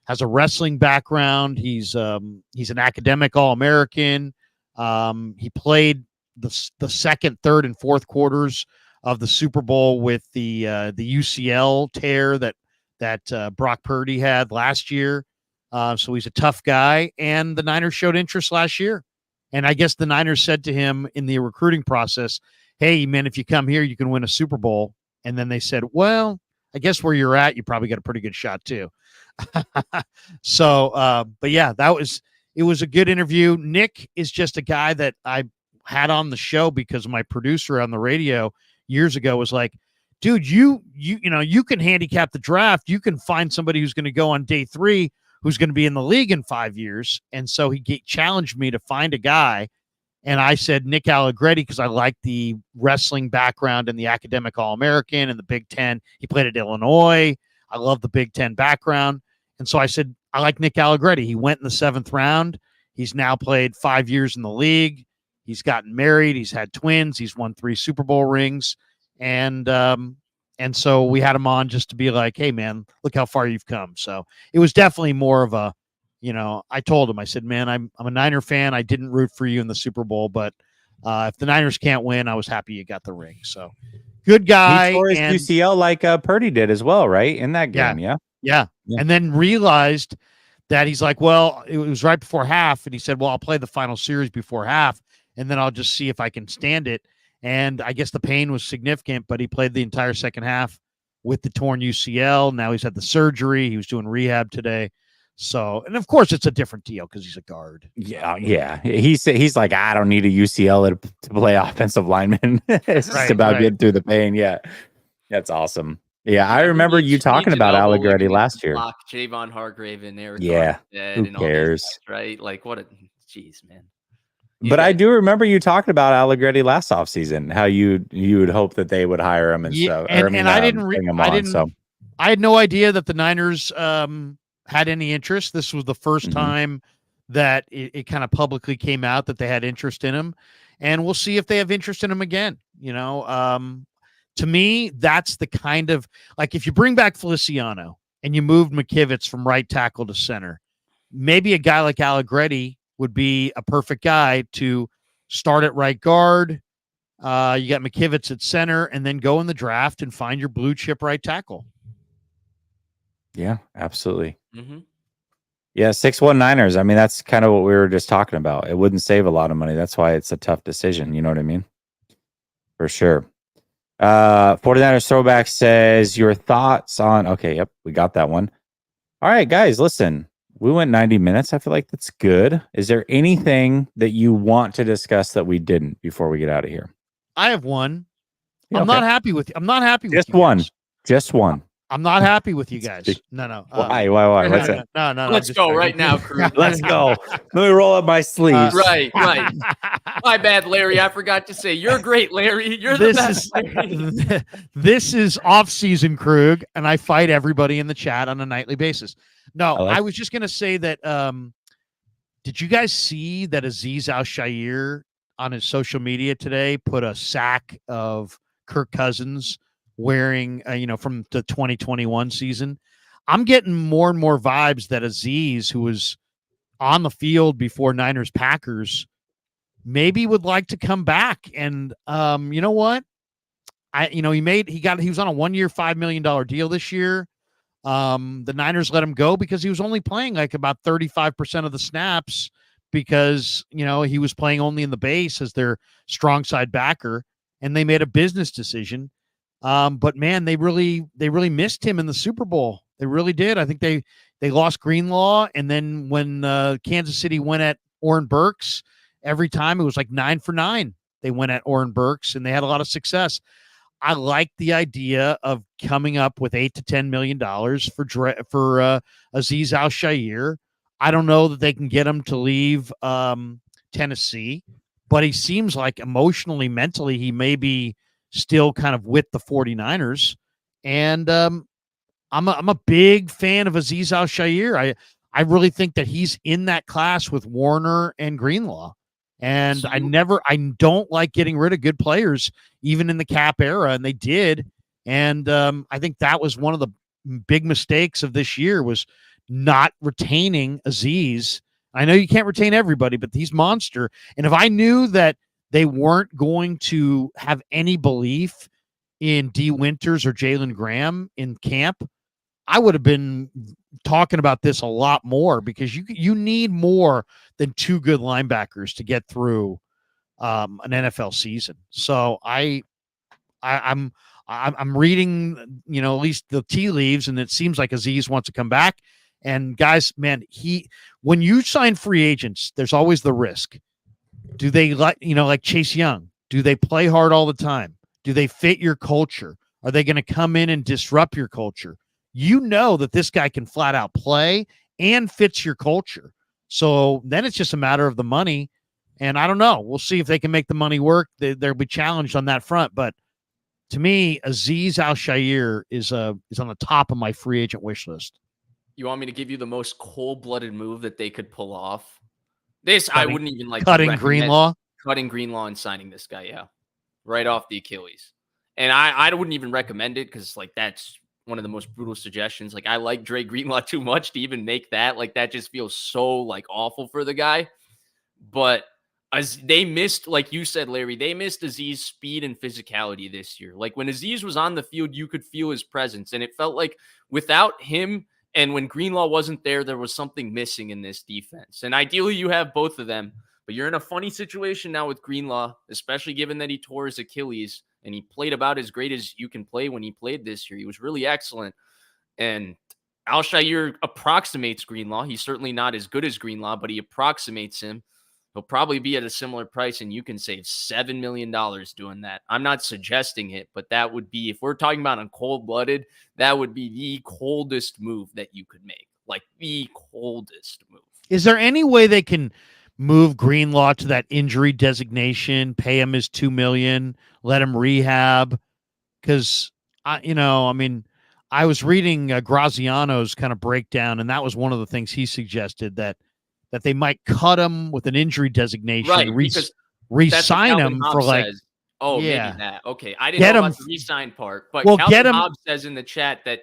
has a wrestling background. He's an academic All-American. He played the second, third, and fourth quarters of the Super Bowl with the UCL tear that Brock Purdy had last year. So he's a tough guy, and the Niners showed interest last year. And I guess the Niners said to him in the recruiting process, hey, man, if you come here, you can win a Super Bowl. And then they said, well, I guess where you're at, you probably got a pretty good shot too. So, but yeah, it was a good interview. Nick is just a guy that I had on the show because my producer on the radio years ago was like, dude, you can handicap the draft. You can find somebody who's going to go on day 3 who's going to be in the league in 5 years. And so he challenged me to find a guy. And I said Nick Allegretti because I like the wrestling background and the academic All-American and the Big Ten. He played at Illinois. I love the Big Ten background. And so I said, I like Nick Allegretti. He went in the 7th round. He's now played 5 years in the league. He's gotten married. He's had twins. He's won 3 Super Bowl rings. And so we had him on just to be like, hey, man, look how far you've come. So it was definitely more of a, I told him, I said, man, I'm a Niner fan. I didn't root for you in the Super Bowl, but if the Niners can't win, I was happy you got the ring. So good guy. He tore his UCL like Purdy did as well, right? In that game, yeah. And then realized that he's like, well, it was right before half. And he said, well, I'll play the final series before half, and then I'll just see if I can stand it. And I guess the pain was significant, but he played the entire second half with the torn UCL. Now he's had the surgery. He was doing rehab today. So, and of course, it's a different deal because he's a guard. Yeah. He's like, I don't need a UCL to play offensive lineman. It's just about getting through the pain. Yeah, that's awesome. Yeah, I remember you talking about Allegretti last year. Javon Hargrave and Eric. Who cares? Right? Like, what a jeez, man. But I do remember you talking about Allegretti last offseason, how you would hope that they would hire him and stuff. And I didn't bring him on. So I had no idea that the Niners had any interest. This was the first time that it kind of publicly came out that they had interest in him, and we'll see if they have interest in him again. To me, that's the kind of, like, if you bring back Feliciano and you moved McKivitz from right tackle to center, maybe a guy like Allegretti would be a perfect guy to start at right guard. You got McKivitz at center, and then go in the draft and find your blue chip right tackle. Yeah, absolutely. Yeah, 6-1 Niners. I mean, that's kind of what we were just talking about. It wouldn't save a lot of money. That's why it's a tough decision. You know what I mean? For sure. 49ers Throwback says, your thoughts on... Okay, yep, we got that one. All right, guys, listen. We went 90 minutes. I feel like that's good. Is there anything that you want to discuss that we didn't before we get out of here? I have one. Yeah, I'm not happy with you. I'm not happy with just you one. guys. Just one. I'm not happy with you guys. No. Why? What's that? No. Let's go right now, crew. Let's go. Let me roll up my sleeves. Right. My bad, Larry. I forgot to say you're great, Larry. You're the best. Larry. This is off-season, Krug, and I fight everybody in the chat on a nightly basis. No, I was just gonna say that. Did you guys see that Azeez Al-Shaair on his social media today put a sack of Kirk Cousins wearing, from the 2021 season? I'm getting more and more vibes that Azeez, who was on the field before Niners Packers, maybe would like to come back. And you know what? He was on a 1-year, $5 million deal this year. The Niners let him go because he was only playing like about 35% of the snaps because, he was playing only in the base as their strong side backer, and they made a business decision. But man, they really missed him in the Super Bowl. They really did. I think they lost Greenlaw. And then when Kansas City went at Oren Burks, every time it was like 9 for 9. They went at Oren Burks and they had a lot of success. I like the idea of coming up with $8 to $10 million for Azeez Al-Shaair. I don't know that they can get him to leave Tennessee, but he seems like emotionally, mentally, he may be still kind of with the 49ers. And I'm a big fan of Azeez Al-Shaair. I really think that he's in that class with Warner and Greenlaw. And I don't like getting rid of good players, even in the cap era, and they did. And I think that was one of the big mistakes of this year was not retaining Azeez. I know you can't retain everybody, but he's monster. And if I knew that they weren't going to have any belief in D. Winters or Jalen Graham in camp, I would have been talking about this a lot more because you need more than 2 good linebackers to get through an NFL season. So I'm reading, at least the tea leaves, and it seems like Azeez wants to come back. And guys, man, when you sign free agents, there's always the risk. Do they like Chase Young? Do they play hard all the time? Do they fit your culture? Are they going to come in and disrupt your culture? You know that this guy can flat out play and fits your culture. So then it's just a matter of the money. And I don't know. We'll see if they can make the money work. They'll be challenged on that front. But to me, Azeez Al-Shaair is on the top of my free agent wish list. You want me to give you the most cold-blooded move that they could pull off? I wouldn't even like cutting Greenlaw and signing this guy. Yeah. Right off the Achilles. And I wouldn't even recommend it because that's one of the most brutal suggestions. Like, I like Dre Greenlaw too much to even make that. Like, that just feels so awful for the guy. But as they missed, like you said, Larry, they missed Azeez's speed and physicality this year. Like, when Azeez was on the field, you could feel his presence, and it felt like without him and when Greenlaw wasn't there was something missing in this defense. And ideally, you have both of them, but you're in a funny situation now with Greenlaw, especially given that he tore his Achilles. And he played about as great as you can play when he played this year. He was really excellent. And Al-Shaair approximates Greenlaw. He's certainly not as good as Greenlaw, but he approximates him. He'll probably be at a similar price, and you can save $7 million doing that. I'm not suggesting it, but that would be, if we're talking about on cold-blooded, that would be the coldest move that you could make. Like, the coldest move. Is there any way they can move Greenlaw to that injury designation, pay him his $2 million, let him rehab? Because I was reading Graziano's kind of breakdown, and that was one of the things he suggested that they might cut him with an injury designation, right? Re-sign him for maybe that. Okay, I didn't know about the re-sign part, but Calvin Hobbs says in the chat that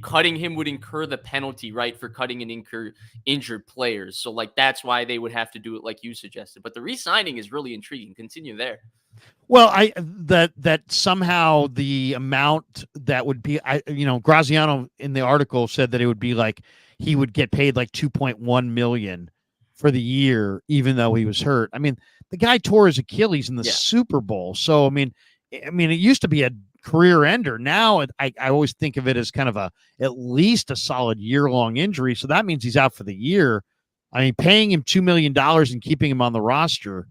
cutting him would incur the penalty, right, for cutting an injured players. So that's why they would have to do it like you suggested. But the re-signing is really intriguing. Continue there. Well, that somehow the amount that would be, Graziano in the article said that it would be like he would get paid like $2.1 million for the year, even though he was hurt. I mean, the guy tore his Achilles in the Super Bowl. So, I mean, it used to be a career ender. Now I always think of it as kind of at least a solid year-long injury. So that means he's out for the year. I mean, paying him $2 million and keeping him on the roster,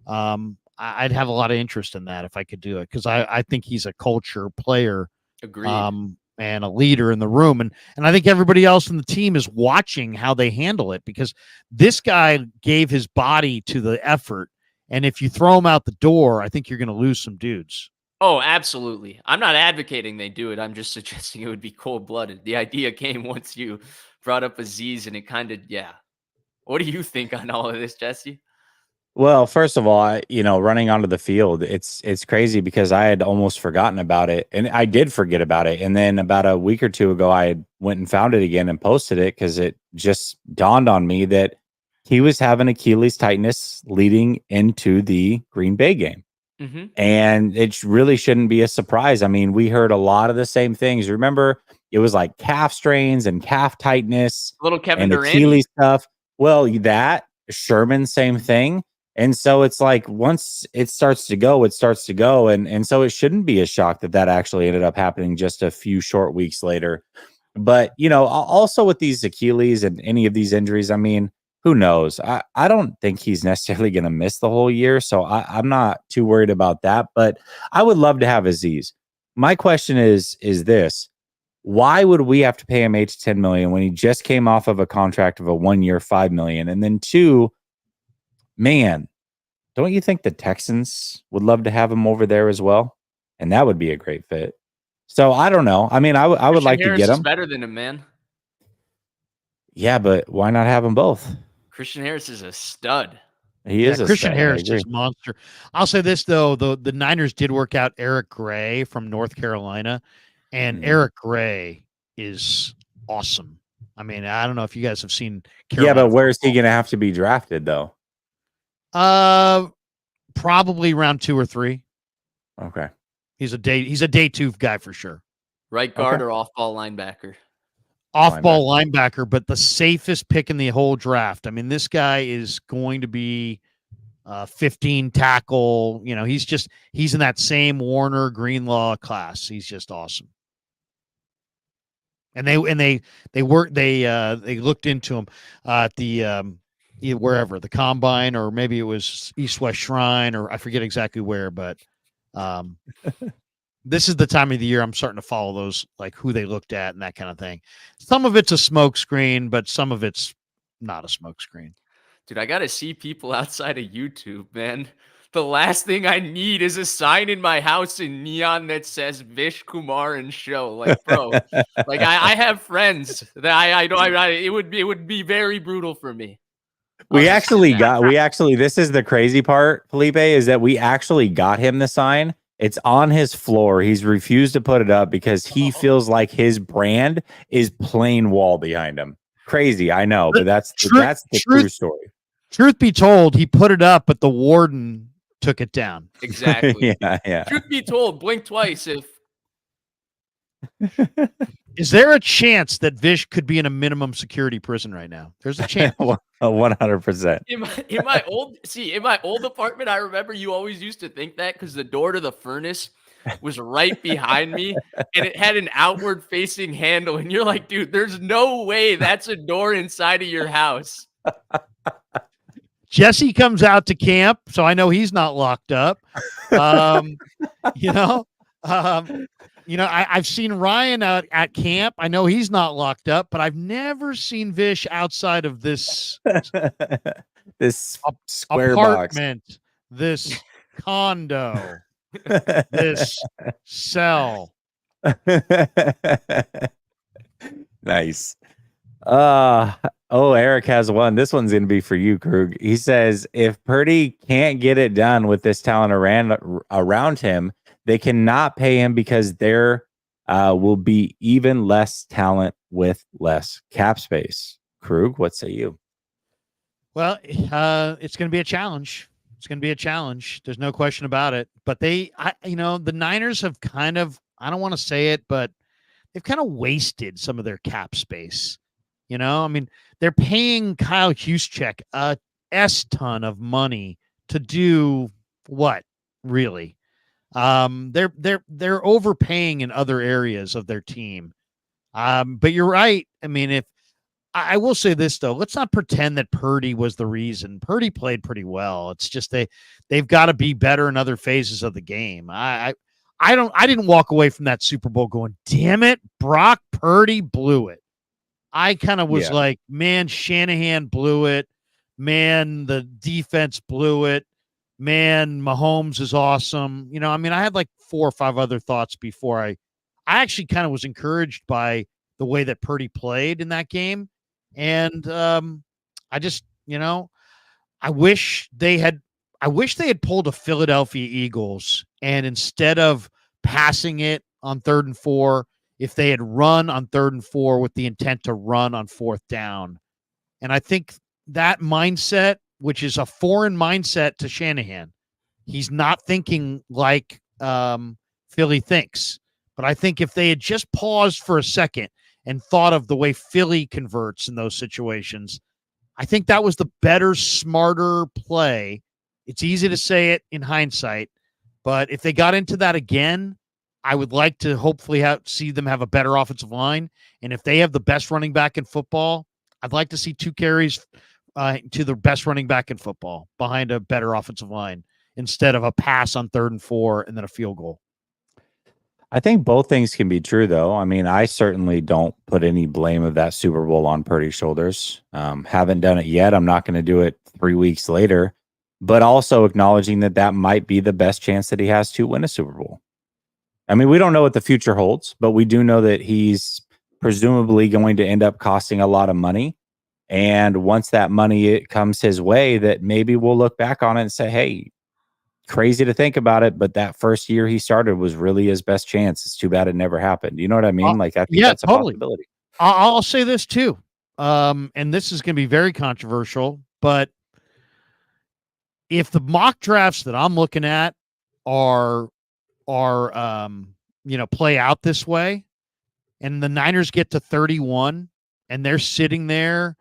I'd have a lot of interest in that if I could do it, because I think he's a culture player. Agreed. and a leader in the room. And I think everybody else in the team is watching how they handle it, because this guy gave his body to the effort. And if you throw him out the door, I think you're going to lose some dudes. Oh, absolutely. I'm not advocating they do it. I'm just suggesting it would be cold-blooded. The idea came once you brought up Aziz, and it kind of, yeah. What do you think on all of this, Jesse? Well, first of all, running onto the field, it's crazy because I had almost forgotten about it, and I did forget about it. And then about a week or two ago, I went and found it again and posted it because it just dawned on me that he was having Achilles tightness leading into the Green Bay game. Mm-hmm. And it really shouldn't be a surprise. I mean, we heard a lot of the same things. Remember, it was like calf strains and calf tightness Little Kevin and Durant. Achilles stuff. Well, that Sherman, same thing. And so it's like once it starts to go, it starts to go. And so it shouldn't be a shock that that actually ended up happening just a few short weeks later. But, also with these Achilles and any of these injuries, I mean, who knows? I don't think he's necessarily going to miss the whole year. So I'm not too worried about that. But I would love to have Aziz. My question is this. Why would we have to pay him $8 to $10 million when he just came off of a contract of a 1 year, $5 million? And then two, man, don't you think the Texans would love to have him over there as well? And that would be a great fit. So I don't know. I mean, I would like to get him. Better than him, man. Yeah, but why not have them both? Christian Harris is a stud. He is a Christian stud, Harris is a monster. I'll say this though, the Niners did work out Eric Gray from North Carolina, and Eric Gray is awesome. I mean, I don't know if you guys have seen Carolina. Yeah, but where is he going to have to be drafted though? Probably round 2 or 3. Okay. He's a day 2 guy for sure. Right guard or off-ball linebacker? Off-ball linebacker, but the safest pick in the whole draft. I mean, this guy is going to be 15 tackle. He's in that same Warner Greenlaw class. He's just awesome. And they looked into him at the wherever, the combine, or maybe it was East West Shrine, or I forget exactly where, but this is the time of the year I'm starting to follow those, like who they looked at and that kind of thing. Some of it's a smoke screen, but some of it's not a smoke screen. Dude, I got to see people outside of YouTube, man. The last thing I need is a sign in my house in neon that says Vish Kumar and show. Like, bro, like I have friends that it would be very brutal for me. This is the crazy part, Felipe, is that we actually got him the sign. It's on his floor. He's refused to put it up because he feels like his brand is plain wall behind him. Crazy, I know, but that's the true story. Truth be told, he put it up, but the warden took it down. Exactly. yeah. Truth be told, blink twice if. Is there a chance that Vish could be in a minimum security prison right now? There's a chance. 100%. In my old apartment, I remember you always used to think that because the door to the furnace was right behind me and it had an outward facing handle. And you're like, dude, there's no way that's a door inside of your house. Jesse comes out to camp, so I know he's not locked up. I've seen Ryan out at camp. I know he's not locked up, but I've never seen Vish outside of this this square apartment, box, this condo, this cell. Nice. Eric has one. This one's gonna be for you, Krug. He says if Purdy can't get it done with this talent around him, they cannot pay him because there will be even less talent with less cap space. Krug, what say you? Well, it's going to be a challenge. It's going to be a challenge. There's no question about it. But the Niners have kind of, I don't want to say it, but they've kind of wasted some of their cap space. I mean, they're paying Kyle Juszczyk a ton of money to do what, really? They're overpaying in other areas of their team. But you're right. I mean, I will say this though, let's not pretend that Purdy was the reason. Purdy played pretty well. It's just they've got to be better in other phases of the game. I I didn't walk away from that Super Bowl going, damn it, Brock Purdy blew it. I kind of was like, man, Shanahan blew it. Man, the defense blew it. Man, Mahomes is awesome. I mean, I had like 4 or 5 other thoughts before I actually kind of was encouraged by the way that Purdy played in that game. And I just, I wish they had pulled a Philadelphia Eagles, and instead of passing it on 3rd and 4, if they had run on 3rd and 4 with the intent to run on 4th down. And I think that mindset, which is a foreign mindset to Shanahan, he's not thinking like Philly thinks. But I think if they had just paused for a second and thought of the way Philly converts in those situations, I think that was the better, smarter play. It's easy to say it in hindsight, but if they got into that again, I would like to hopefully see them have a better offensive line. And if they have the best running back in football, I'd like to see 2 carries to the best running back in football behind a better offensive line instead of a pass on 3rd and 4 and then a field goal. I think both things can be true, though. I mean, I certainly don't put any blame of that Super Bowl on Purdy's shoulders. Haven't done it yet. I'm not going to do it 3 weeks later, but also acknowledging that might be the best chance that he has to win a Super Bowl. I mean, we don't know what the future holds, but we do know that he's presumably going to end up costing a lot of money. And once that money comes his way, that maybe we'll look back on it and say, hey, crazy to think about it, but that first year he started was really his best chance. It's too bad it never happened. You know what I mean? I think that's a possibility. I'll say this too. And this is going to be very controversial, but if the mock drafts that I'm looking at are play out this way, and the Niners get to 31 and they're sitting there,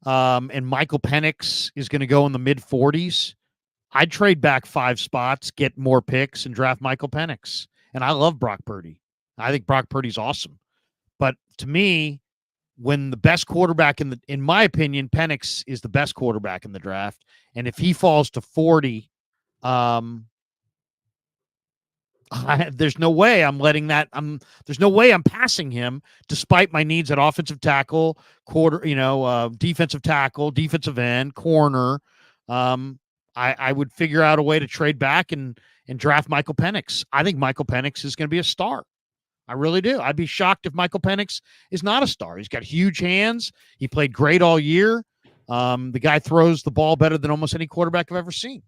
and Michael Penix is going to go in the mid 40s, I'd trade back 5 spots, get more picks, and draft Michael Penix. And I love Brock Purdy. I think Brock Purdy's awesome. But to me, when the best quarterback in my opinion, Penix is the best quarterback in the draft. And if he falls to 40, there's no way I'm letting that. There's no way I'm passing him, despite my needs at offensive tackle, defensive tackle, defensive end, corner. I would figure out a way to trade back and draft Michael Penix. I think Michael Penix is going to be a star. I really do. I'd be shocked if Michael Penix is not a star. He's got huge hands. He played great all year. The guy throws the ball better than almost any quarterback I've ever seen.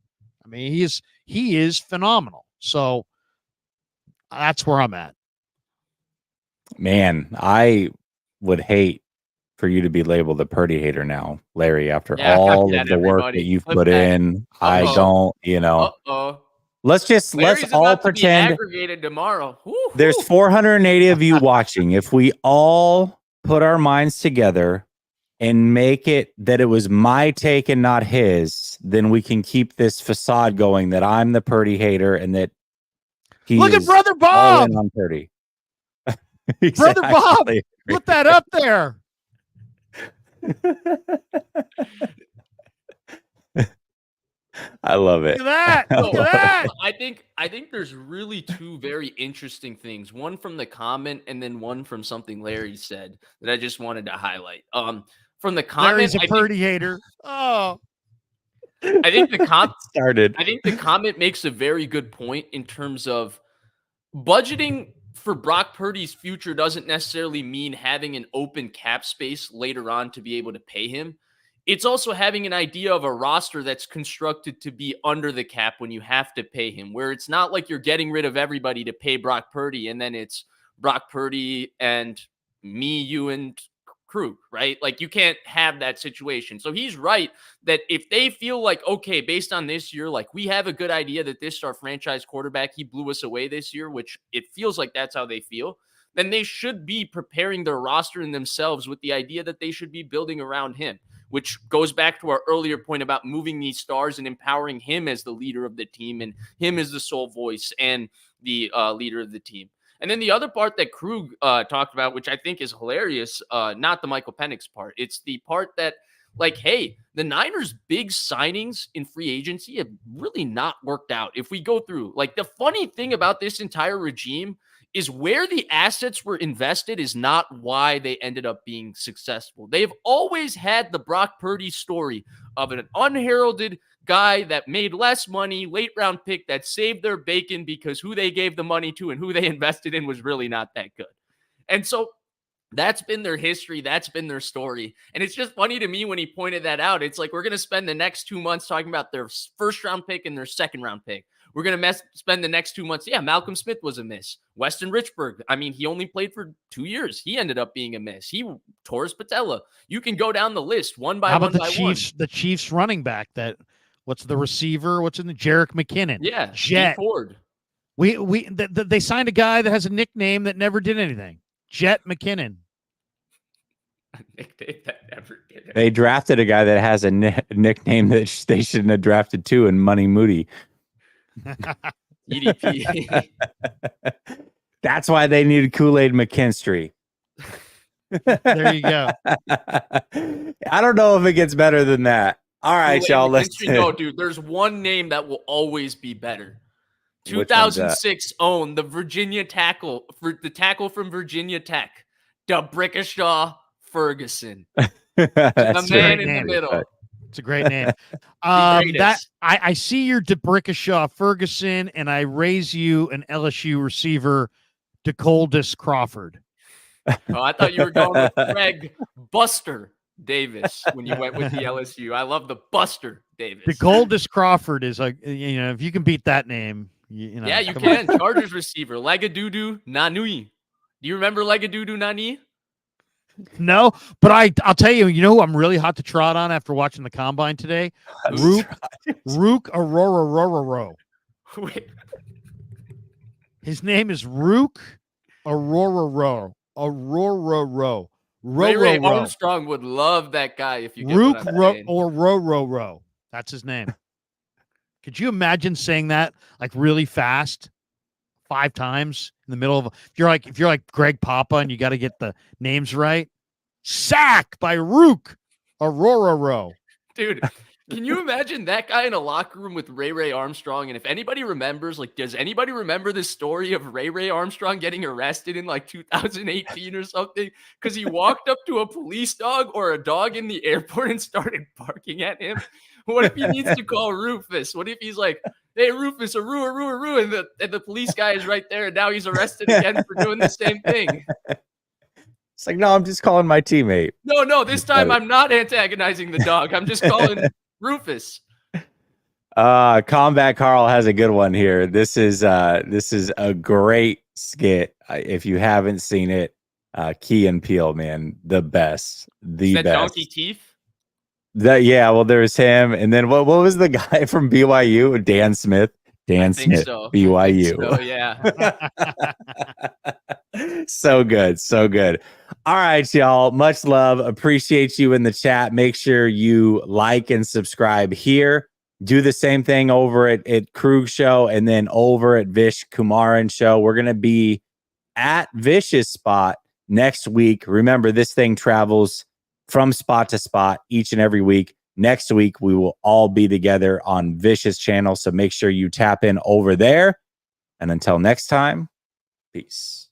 I mean, he is phenomenal. So that's where I'm at. Man, I would hate for you to be labeled a Purdy hater now, Larry, after all of the work that you've put in. I don't, let's all pretend aggregated tomorrow. There's 480 of you watching. If we all put our minds together and make it that it was my take and not his, then we can keep this facade going that I'm the Purdy hater and that look at Brother Bob on Purdy. Brother Bob, put that up there. I love it. Look at that. Look at that. I think there's really 2 very interesting things. One from the comment and then one from something Larry said that I just wanted to highlight. From the comment, Larry's a Purdy hater. Oh. I think the started. I think the comment makes a very good point in terms of budgeting for Brock Purdy's future doesn't necessarily mean having an open cap space later on to be able to pay him. It's also having an idea of a roster that's constructed to be under the cap when you have to pay him, where it's not like you're getting rid of everybody to pay Brock Purdy and then it's Brock Purdy and me, you, and Krug, right? Like you can't have that situation. So he's right that if they feel like, okay, based on this year, like we have a good idea that this is our franchise quarterback, he blew us away this year, which it feels like that's how they feel, then they should be preparing their roster and themselves with the idea that they should be building around him, which goes back to our earlier point about moving these stars and empowering him as the leader of the team and him as the sole voice and the leader of the team. And then the other part that Krug talked about, which I think is hilarious, not the Michael Penix part. It's the part that like, hey, the Niners' big signings in free agency have really not worked out. If we go through, like, the funny thing about this entire regime is where the assets were invested is not why they ended up being successful. They've always had the Brock Purdy story of an unheralded guy that made less money, late round pick that saved their bacon because who they gave the money to and who they invested in was really not that good. And so that's been their history. That's been their story. And it's just funny to me when he pointed that out. It's like, we're going to spend the next 2 months talking about their first round pick and their second round pick. We're going to spend the next 2 months. Yeah, Malcolm Smith was a miss. Weston Richburg, I mean, he only played for 2 years. He ended up being a miss. He tore his patella. You can go down the list one by one. How about the Chiefs running back that, what's the receiver? What's in the Jerick McKinnon? Yeah, Jet Ford. They signed a guy that has a nickname that never did anything. Jet McKinnon. Nickname that never did anything. They drafted a guy that has a nickname that they shouldn't have drafted too, in Money Moody. EDP. That's why they needed Kool-Aid McKinstry. There you go. I don't know if it gets better than that. All right, y'all. No, dude, there's one name that will always be better. 2006 own the Virginia tackle, for the tackle from Virginia Tech, DeBrickashaw Ferguson. The man in the middle. It's a great name. That I see your DeBrickashaw Ferguson, and I raise you an LSU receiver, DeColdis Crawford. Oh, I thought you were going with Greg Buster Davis when you went with the LSU. I love the Buster Davis. DeColdis Crawford is like, if you can beat that name, yeah, you can. Chargers receiver Legadudu Nanui. Do you remember Legadudu Nani? No, but I'll tell you, who I'm really hot to trot on after watching the combine today? Rook Aurora. Wait. His name is Rook Aurora. Ray Armstrong would love that guy if you get Rook what I'm saying. or Ro. That's his name. Could you imagine saying that like really fast 5 times in the middle of if you're like Greg Papa and you got to get the names right? Sack by Rook Aurora. Dude, can you imagine that guy in a locker room with Ray Armstrong? And if anybody remembers, like, does anybody remember the story of Ray Armstrong getting arrested in like 2018 or something? Because he walked up to a police dog or a dog in the airport and started barking at him. What if he needs to call Rufus? What if he's like, hey, Rufus, a and the police guy is right there, and now he's arrested again for doing the same thing? It's like, no, I'm just calling my teammate. No, this time I'm not antagonizing the dog. I'm just calling Rufus. Combat Carl has a good one here. This is a great skit. If you haven't seen it, Key and Peele, man, the best. The best. Donkey Teeth? Well, there's him, and then what was the guy from BYU? Dan Smith. Dan Smith, so. BYU. So, yeah. So good. All right, y'all. Much love. Appreciate you in the chat. Make sure you like and subscribe here. Do the same thing over at Krug Show and then over at Vish Kumaran Show. We're going to be at Vish's spot next week. Remember, this thing travels from spot to spot each and every week. Next week, we will all be together on Vish's channel. So make sure you tap in over there. And until next time, peace.